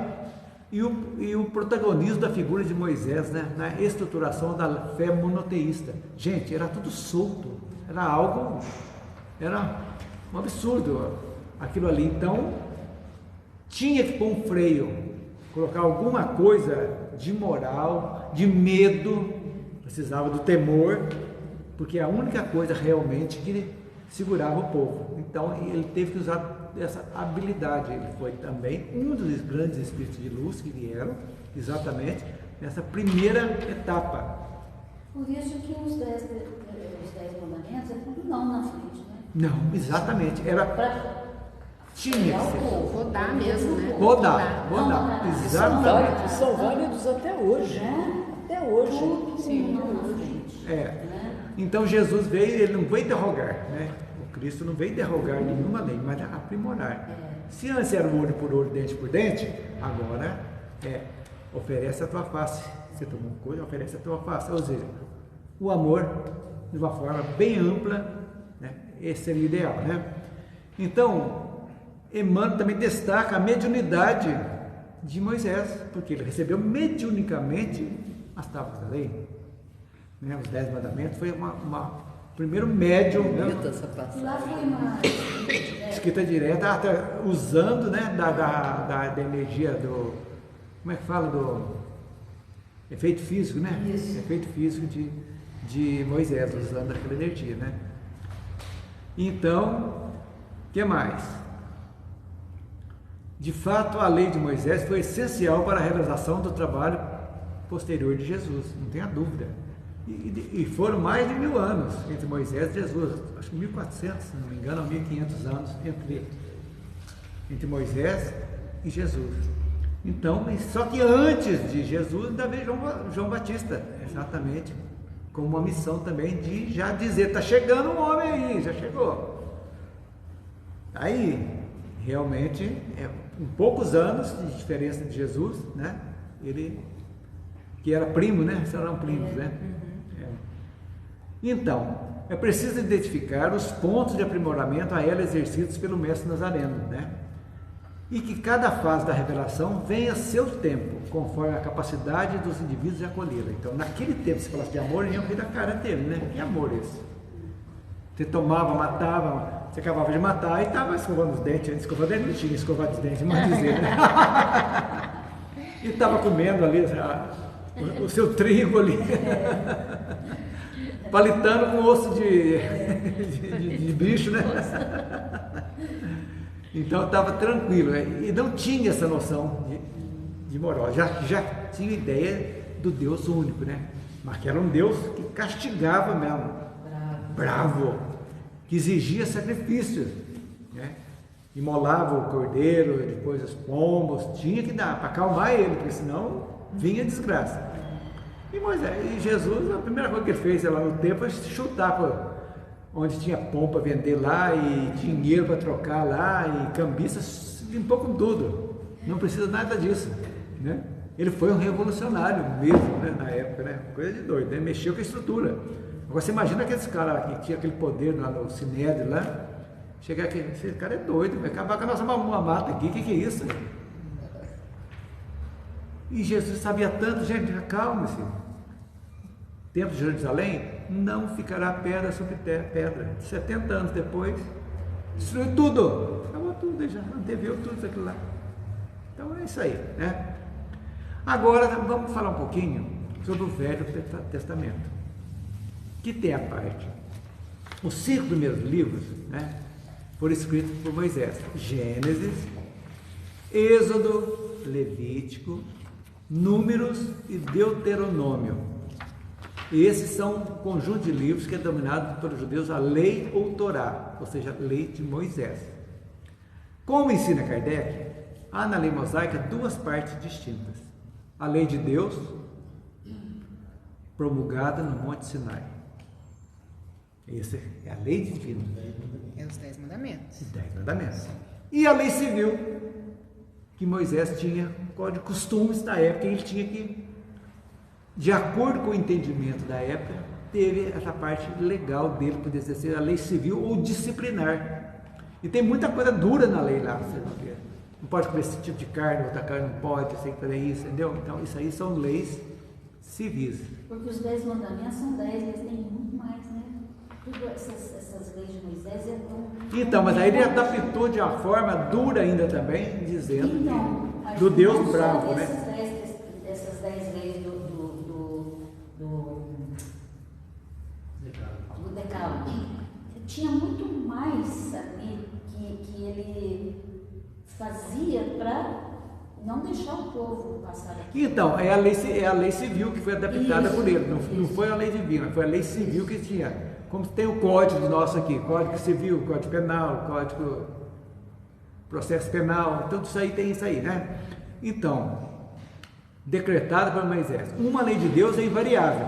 e o protagonismo da figura de Moisés, né, na estruturação da fé monoteísta. Gente, era tudo solto, era um absurdo aquilo ali. Então tinha que pôr um freio, colocar alguma coisa de moral, de medo, precisava do temor, porque é a única coisa realmente que segurava o povo. Então ele teve que usar essa habilidade. Ele foi também um dos grandes espíritos de luz que vieram exatamente nessa primeira etapa. Por isso que os 10 mandamentos é tudo não na frente, né? Não, exatamente. Era tinha que ser. Rodar mesmo, né? Rodar. Exatamente. São válidos até hoje. Até hoje. Sim, na frente. Então Jesus veio, ele não veio derrogar, né? O Cristo não veio derrogar nenhuma lei, mas aprimorar. Se antes era olho por olho, dente por dente, agora oferece a tua face. Você tomou coisa, oferece a tua face. Ou seja, o amor de uma forma bem ampla, né? Esse seria o ideal, né? Então, Emmanuel também destaca a mediunidade de Moisés, porque ele recebeu mediunicamente as tábuas da lei, né? Os 10 mandamentos foi primeiro médium, né? Lá foi uma Escrita direta, até usando, né, da energia do, como é que fala, do efeito físico, né? Isso. Efeito físico de Moisés, usando aquela energia, né? Então, o que mais? De fato, a lei de Moisés foi essencial para a realização do trabalho posterior de Jesus, não tenha dúvida. E foram mais de 1000 anos entre Moisés e Jesus, acho que 1400, se não me engano, 1500 anos entre Moisés e Jesus. Então, só que antes de Jesus ainda veio João Batista, exatamente, com uma missão também de já dizer, está chegando um homem aí, já chegou. Aí, realmente, em poucos anos de diferença de Jesus, né? Ele, que era primo, né? Serão primos, né? Então, é preciso identificar os pontos de aprimoramento a ela exercidos pelo Mestre Nazareno, né? E que cada fase da revelação venha a seu tempo, conforme a capacidade dos indivíduos de acolhê-la. Então, naquele tempo, se falasse de amor, iam rir da cara dele, né? Que amor esse? Você tomava, matava, você acabava de matar e estava escovando os dentes. Escovando os dentes, não tinha escovado os dentes, mas dizer, né? E estava comendo ali o seu trigo ali, palitando com osso de bicho, né? Então estava tranquilo, né? E não tinha essa noção de moral, já tinha ideia do Deus único, né? Mas que era um Deus que castigava mesmo, bravo, que exigia sacrifícios, né? Imolava o cordeiro, depois os pombos, tinha que dar para acalmar ele, porque senão vinha desgraça. E Jesus, a primeira coisa que ele fez lá no templo foi chutar onde tinha pão para vender lá e dinheiro para trocar lá e cambiça, limpou com tudo. Não precisa nada disso, né? Ele foi um revolucionário mesmo, né, na época, né? Coisa de doido, né? Mexeu com a estrutura. Agora você imagina aqueles caras que tinham aquele poder lá no Sinédrio lá, chegar aqui, esse cara é doido, vai acabar com a nossa mamata aqui, o que é isso? E Jesus sabia tanto, gente, acalme-se. Templo de Jerusalém não ficará pedra sobre pedra. 70 anos depois, destruiu tudo. Acabou tudo, já anteveu tudo aquilo lá. Então é isso aí, né? Agora vamos falar um pouquinho sobre o Velho Testamento, que tem a parte. Os 5 primeiros livros, né, foram escritos por Moisés: Gênesis, Êxodo, Levítico, Números e Deuteronômio. E esses são um conjunto de livros que é denominado pelos judeus a Lei ou Torá, ou seja, Lei de Moisés. Como ensina Kardec, há na lei mosaica 2 partes distintas: a lei de Deus, promulgada no Monte Sinai. Essa é a lei divina. É os 10 mandamentos. Os 10 mandamentos. E a lei civil, que Moisés tinha, o código de costumes da época, ele tinha que, de acordo com o entendimento da época, teve essa parte legal dele, poder ser a lei civil ou disciplinar. E tem muita coisa dura na lei lá, você não vê. Não pode comer esse tipo de carne, outra carne não pode, você tem que fazer isso, entendeu? Então isso aí são leis civis. Porque os 10 mandamentos são 10, eles têm muito mais, né? Tudo essas leis de Moisés é tão... Então, mas aí ele adaptou de uma forma dura ainda também, dizendo então, que, do Deus bravo, né? Essas 10 leis do Decálogo. Tinha muito mais ali que ele fazia para não deixar o povo passar aqui. Então, é a lei civil que foi adaptada por ele, não foi a lei divina, foi a lei civil que tinha. Como tem o código nosso aqui, Código Civil, Código Penal, Código Processo Penal, tudo isso aí tem isso aí, né? Então, decretada por Moisés. Uma lei de Deus é invariável.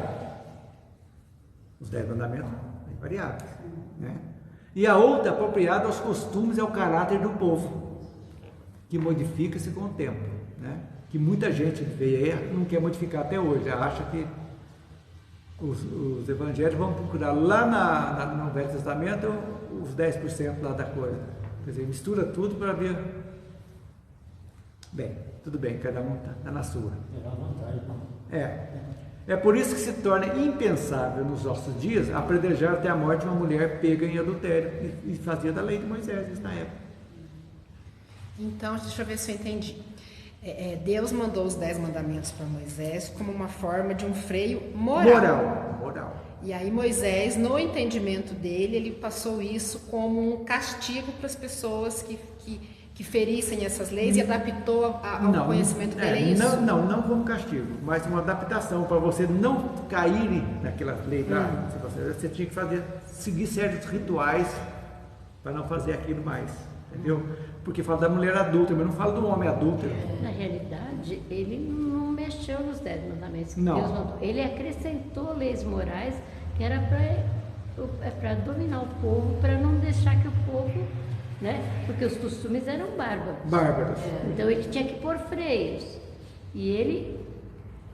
Os 10 mandamentos são invariáveis, né? E a outra apropriada aos costumes e ao caráter do povo, que modifica-se com o tempo, né? Que muita gente vê aí, não quer modificar até hoje, acha que os evangelhos vão procurar lá no Velho Testamento os 10% lá da coisa. Quer dizer, mistura tudo para ver. Bem, tudo bem, cada um está na sua. É por isso que se torna impensável nos nossos dias apedrejar até a morte uma mulher pega em adultério, e fazia da lei de Moisés isso na época. Então, deixa eu ver se eu entendi. Deus mandou os 10 mandamentos para Moisés como uma forma de um freio moral. E aí Moisés, no entendimento dele, ele passou isso como um castigo para as pessoas que ferissem essas leis e adaptou ao conhecimento dele, é isso? Não como castigo, mas uma adaptação para você não cair naquela lei lá. Você tinha que seguir certos rituais para não fazer aquilo mais, entendeu? Porque fala da mulher adulta, mas não fala do homem adulto. Na realidade, ele não mexeu nos 10 mandamentos que não. Deus mandou. Ele acrescentou leis morais que era para dominar o povo, para não deixar que o povo, né? Porque os costumes eram bárbaros. Bárbaros. Então ele tinha que pôr freios. E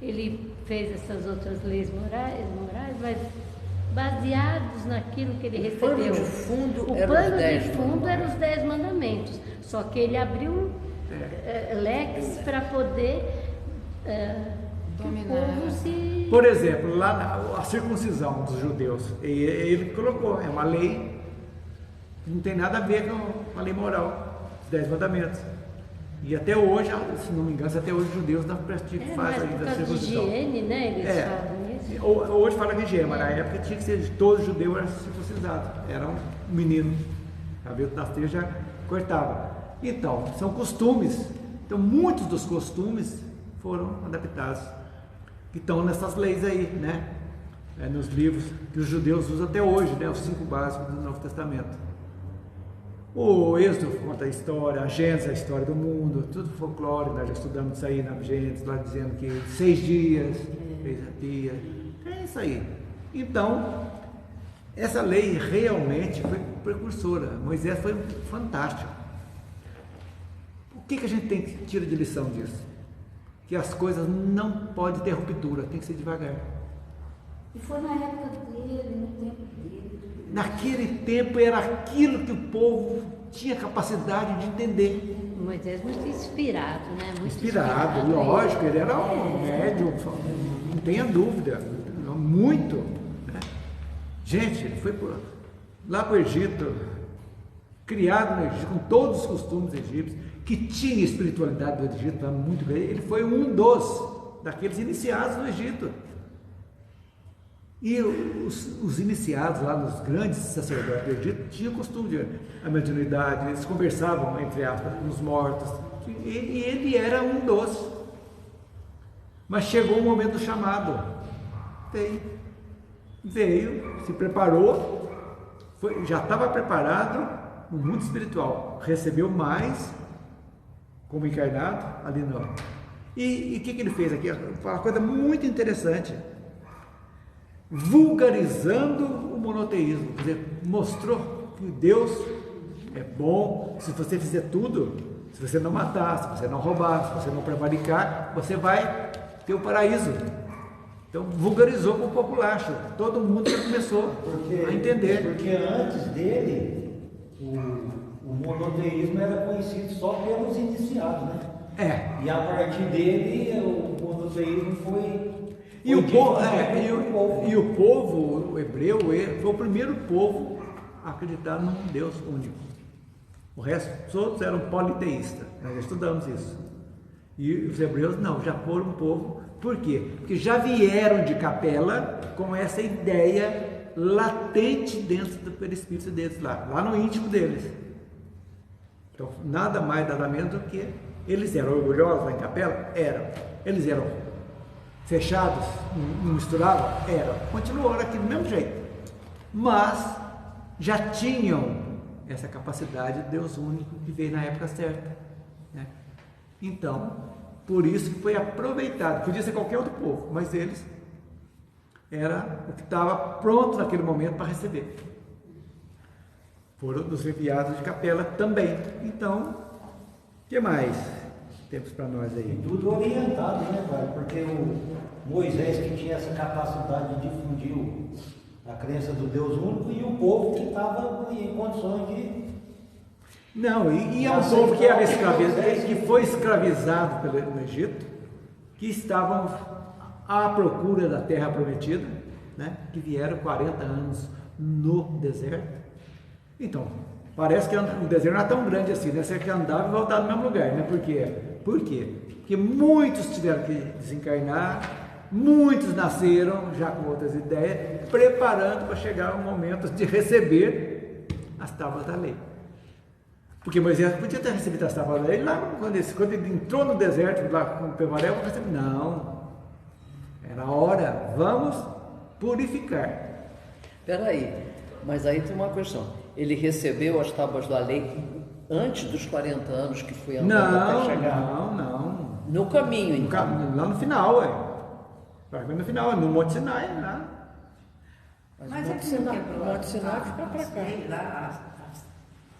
ele fez essas outras leis morais, mas baseados naquilo que ele recebeu. O pano de fundo eram os 10 mandamentos. Só que ele abriu leques para poder dominar. o povo se... Por exemplo, lá a circuncisão dos judeus, ele colocou, é uma lei, não tem nada a ver com a lei moral, os 10 mandamentos. E até hoje, se não me engano, até hoje os judeus não praticam, fazem por a causa de circuncisão. higiene, né? Eles fazem isso. Hoje fala que é higiene, mas na época tinha que ser, todo judeu era circuncisado, era um menino, cabelo das três já cortava. Então, são costumes, então muitos dos costumes foram adaptados, que estão nessas leis aí, né? Nos livros que os judeus usam até hoje, né? Os 5 básicos do Novo Testamento. O Êxodo conta a história, a Gênesis, a história do mundo, tudo folclore, nós já estudamos isso aí na Gênesis, lá dizendo que 6 dias, fez a pia, é isso aí. Então, essa lei realmente foi precursora, Moisés foi fantástico. O que a gente tira de lição disso? Que as coisas não podem ter ruptura, tem que ser devagar. E foi na época dele, no tempo dele. Naquele tempo era aquilo que o povo tinha capacidade de entender. Moisés muito inspirado, né? Muito Inspirado, lógico, ele era um médium, não tenha dúvida, muito. Né? Gente, ele foi lá para o Egito, criado no Egito, com todos os costumes egípcios, que tinha espiritualidade do Egito, muito grande. Ele foi um daqueles iniciados no Egito. E os iniciados lá nos grandes sacerdotes do Egito tinham o costume de a mediunidade, eles conversavam, entre aspas, com os mortos, e ele era um dos. Mas chegou o momento do chamado, veio, se preparou, já estava preparado no mundo espiritual, recebeu mais como encarnado, ali não. E o que ele fez aqui? Uma coisa muito interessante. Vulgarizando o monoteísmo, quer dizer, mostrou que Deus é bom, se você fizer tudo, se você não matar, se você não roubar, se você não prevaricar, você vai ter o paraíso. Então vulgarizou com o populacho, todo mundo já começou a entender. Porque antes dele, o monoteísmo era conhecido só pelos iniciados, né? E a partir dele, o monoteísmo foi... E o povo, o hebreu, foi o primeiro povo a acreditar num Deus único. O resto, todos eram politeístas, nós já estudamos isso. E os hebreus não, já foram um povo, por quê? Porque já vieram de Capela com essa ideia latente dentro do perispírito deles lá no íntimo deles. Então, nada mais, nada menos do que eles eram orgulhosos lá em Capela? Eram. Eles eram fechados, não misturavam? Era. Continuaram aqui do mesmo jeito. Mas já tinham essa capacidade de Deus único que veio na época certa. Né? Então, por isso que foi aproveitado. Podia ser qualquer outro povo, mas eles era o que estava pronto naquele momento para receber. Foram dos enviados de Capela também. Então, o que mais temos para nós aí? Tudo orientado, né, pai? Porque o Moisés que tinha essa capacidade de difundir a crença do Deus único e o povo que estava em condições de... Não, e é um povo que era escravizado, que foi escravizado no Egito, que estavam à procura da terra prometida, né? Que vieram 40 anos no deserto. Então, parece que o deserto não é tão grande assim, né? Você que andava e voltava no mesmo lugar, né? Por quê? Porque muitos tiveram que desencarnar, muitos nasceram já com outras ideias, preparando para chegar o momento de receber as tábuas da lei. Porque Moisés podia ter recebido as tábuas da lei lá, quando ele entrou no deserto, lá com o Pevarel, não, era a hora, vamos purificar. Peraí, mas aí tem uma questão, ele recebeu as tábuas da lei antes dos 40 anos que foi andando até chegar? Não. No caminho, então? Lá no final, no final, no Monte Sinai, Mas o Monte Sinai fica para cá.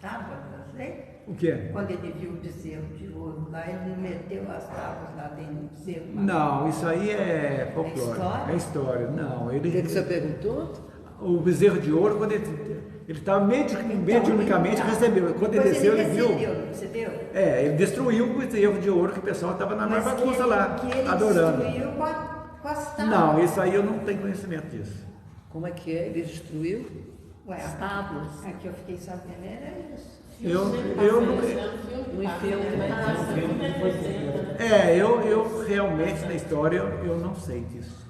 tábuas, não sei? O quê? Quando ele viu o bezerro de ouro lá, ele meteu as tábuas lá dentro do bezerro. Não, isso aí é folclore. É história? É história. Não, O que você perguntou? O bezerro de ouro, quando ele estava mediunicamente recebeu. Quando ele Depois desceu, ele recebeu, viu. não recebeu? Ele destruiu o bezerro de ouro que o pessoal estava na Mas bagunça lá, que ele adorando. destruiu com as tábuas. Não, isso aí eu não tenho conhecimento disso. Como é que é? Ele destruiu? Ué, As tábuas. a que eu fiquei sabendo era isso. Eu realmente na história eu não sei disso.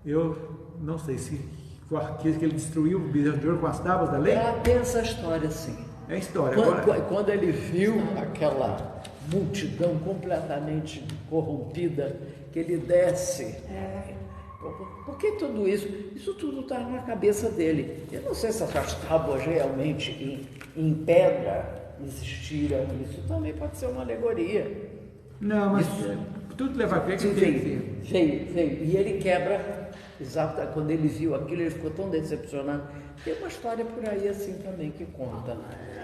Eu não sei se foi aquele que ele destruiu o bezerro de ouro com as tábuas da lei. Tem essa história, sim. É história. Quando ele viu aquela multidão completamente corrompida, que ele desce. Por que tudo isso? Isso tudo está na cabeça dele. Eu não sei se essas tábuas realmente em pedra existiram. Isso também pode ser uma alegoria. Não, mas tudo leva a crer que veio. E ele quebra, exato, quando ele viu aquilo, ele ficou tão decepcionado. Tem uma história por aí assim também que conta.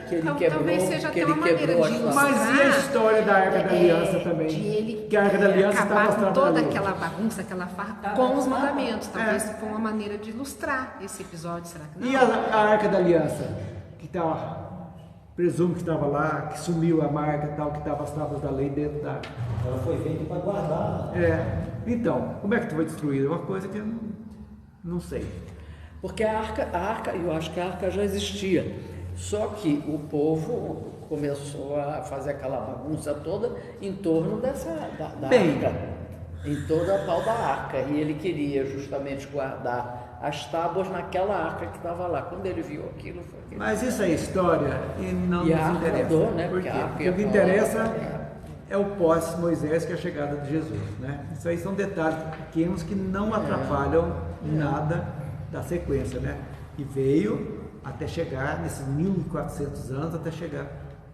Que ele quebrou, talvez seja que até ele uma quebrou maneira de as Mas e a história da Arca da Aliança também? De ele que a Arca da Aliança acabar com toda ali. aquela bagunça, aquela farra, com os mandamentos. Talvez foi uma maneira de ilustrar esse episódio, será que não? E a Arca da Aliança? Que estava, presumo que estava lá, que sumiu a marca e tal, que estava as tábuas da lei dentro da Arca. Ela foi feita para guardar. Então, como é que foi destruída? É uma coisa que eu não sei. Porque a arca, eu acho que a arca já existia. Só que o povo começou a fazer aquela bagunça toda em torno da arca, em toda a pau da arca. E ele queria justamente guardar as tábuas naquela arca que estava lá. Quando ele viu aquilo, foi aquilo. Mas isso é história e não nos interessa. Andou, né? Por quê? Porque o que interessa é o pós-Moisés, que é a chegada de Jesus. Né? Isso aí são detalhes pequenos que não atrapalham nada da sequência. Né? E veio até chegar, nesses 1400 anos, até chegar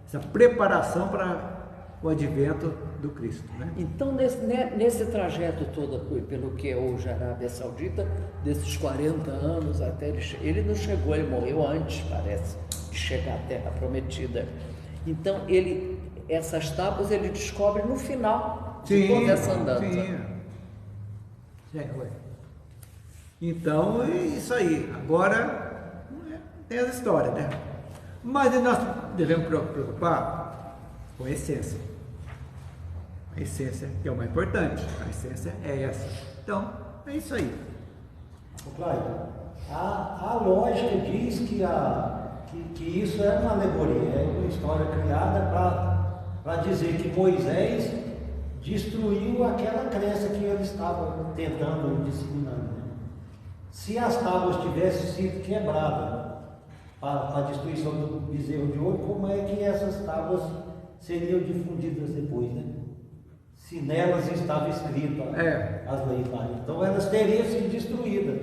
essa preparação para o advento do Cristo. Né? Então, nesse trajeto todo, pelo que é hoje a Arábia Saudita, desses 40 anos até ele não chegou, ele morreu antes, parece, de chegar à Terra Prometida. Então, essas tábuas ele descobre no final de toda essa andança. Então, é isso aí. Agora tem as histórias, né? Mas nós devemos preocupar com a essência. A essência que é o mais importante. A essência é essa. Então, é isso aí. Cláudio, a lógica diz que isso é uma alegoria, é uma história criada para dizer que Moisés destruiu aquela crença que ele estava tentando disseminar. Né? Se as tábuas tivessem sido quebradas para a destruição do bezerro de ouro, como é que essas tábuas seriam difundidas depois, né? Se nelas estava escrito as leis lá. Então elas teriam sido destruídas.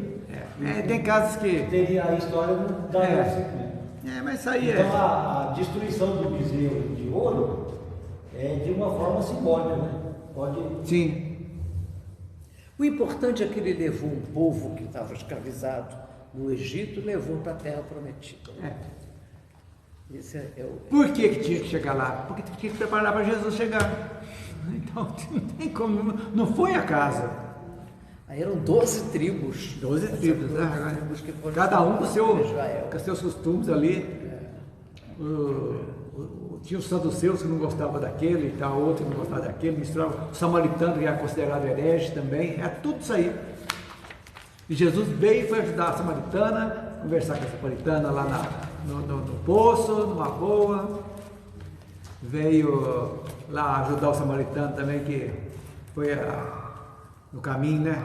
Tem casos que... A história não dá seguimento. Mas isso aí então a destruição do bezerro de ouro é de uma forma simbólica, né? Sim. O importante é que ele levou um povo que estava escravizado no Egito, levou para a Terra Prometida. Esse Por que tinha que chegar lá? Porque tinha que preparar para Jesus chegar. Então, não tem como, não foi a casa. Aí eram 12 tribos. 12 tribos, né? Cada um com seus costumes ali. Tinha os saduceus que não gostavam daquele, e tal, outro que não gostava daquele, misturava o samaritano, que era considerado herege também. É tudo isso aí. E Jesus veio e foi ajudar a samaritana, conversar com a samaritana lá no poço, numa boa. Veio lá ajudar o samaritano também, que foi no caminho, né?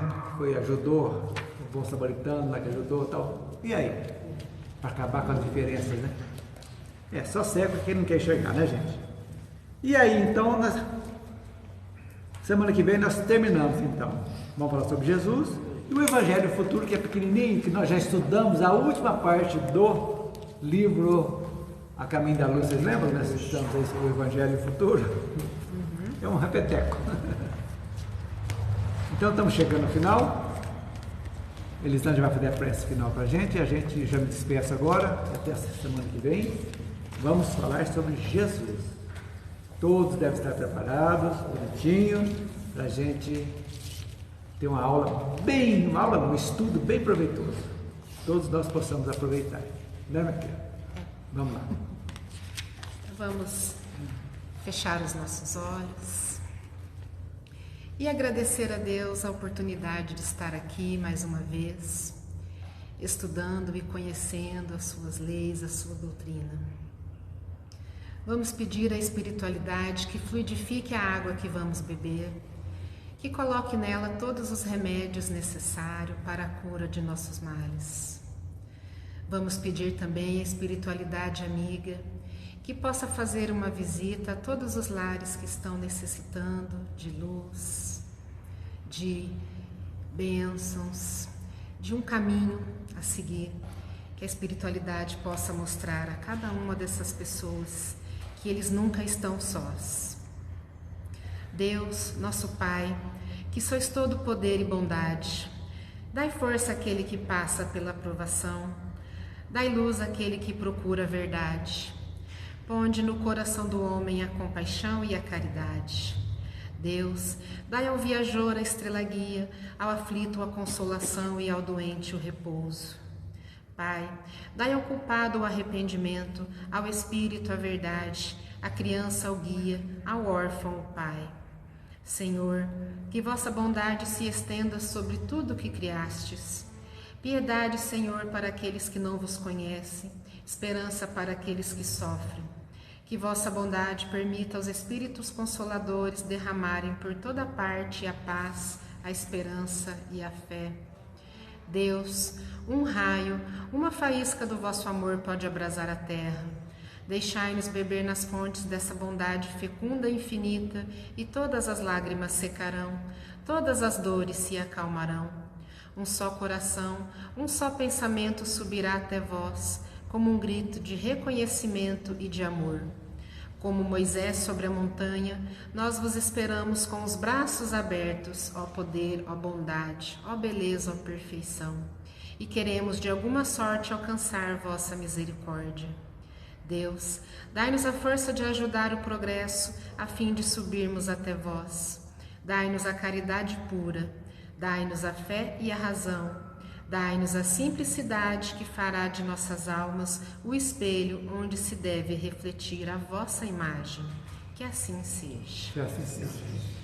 Ajudou o bom samaritano lá que ajudou e tal. E aí? Para acabar com as diferenças, né? Só cego quem não quer enxergar, né, gente? E aí, então, semana que vem nós terminamos, então. Vamos falar sobre Jesus. E o Evangelho Futuro, que é pequenininho, que nós já estudamos a última parte do livro A Caminho da Luz. Vocês lembram? Nós estudamos aí sobre o Evangelho Futuro. É um repeteco. Então estamos chegando ao final. Elisângela vai fazer a prece final para a gente já me despeço agora, até a semana que vem. Vamos falar sobre Jesus. Todos devem estar preparados, bonitinho, para a gente ter uma aula um estudo bem proveitoso. Todos nós possamos aproveitar. Né, minha filha? Vamos lá. Vamos fechar os nossos olhos e agradecer a Deus a oportunidade de estar aqui mais uma vez, estudando e conhecendo as suas leis, a sua doutrina. Vamos pedir à espiritualidade que fluidifique a água que vamos beber, que coloque nela todos os remédios necessários para a cura de nossos males. Vamos pedir também à espiritualidade amiga que possa fazer uma visita a todos os lares que estão necessitando de luz, de bênçãos, de um caminho a seguir, que a espiritualidade possa mostrar a cada uma dessas pessoas que eles nunca estão sós. Deus, nosso Pai, que sois todo poder e bondade, dai força àquele que passa pela provação, dai luz àquele que procura a verdade. Ponde no coração do homem a compaixão e a caridade. Deus, dai ao viajor a estrela guia, ao aflito a consolação e ao doente o repouso. Pai, dai ao culpado o arrependimento, ao espírito a verdade, à criança o guia, ao órfão o pai. Senhor, que vossa bondade se estenda sobre tudo o que criastes. Piedade, Senhor, para aqueles que não vos conhecem, esperança para aqueles que sofrem. Que vossa bondade permita aos Espíritos Consoladores derramarem por toda parte a paz, a esperança e a fé. Deus, um raio, uma faísca do vosso amor pode abrasar a terra. Deixai-nos beber nas fontes dessa bondade fecunda e infinita, e todas as lágrimas secarão, todas as dores se acalmarão. Um só coração, um só pensamento subirá até vós, como um grito de reconhecimento e de amor. Como Moisés sobre a montanha, nós vos esperamos com os braços abertos, ó poder, ó bondade, ó beleza, ó perfeição, e queremos de alguma sorte alcançar vossa misericórdia. Deus, dai-nos a força de ajudar o progresso, a fim de subirmos até vós. Dai-nos a caridade pura, dai-nos a fé e a razão. Dai-nos a simplicidade que fará de nossas almas o espelho onde se deve refletir a vossa imagem. Que assim seja. Que assim seja.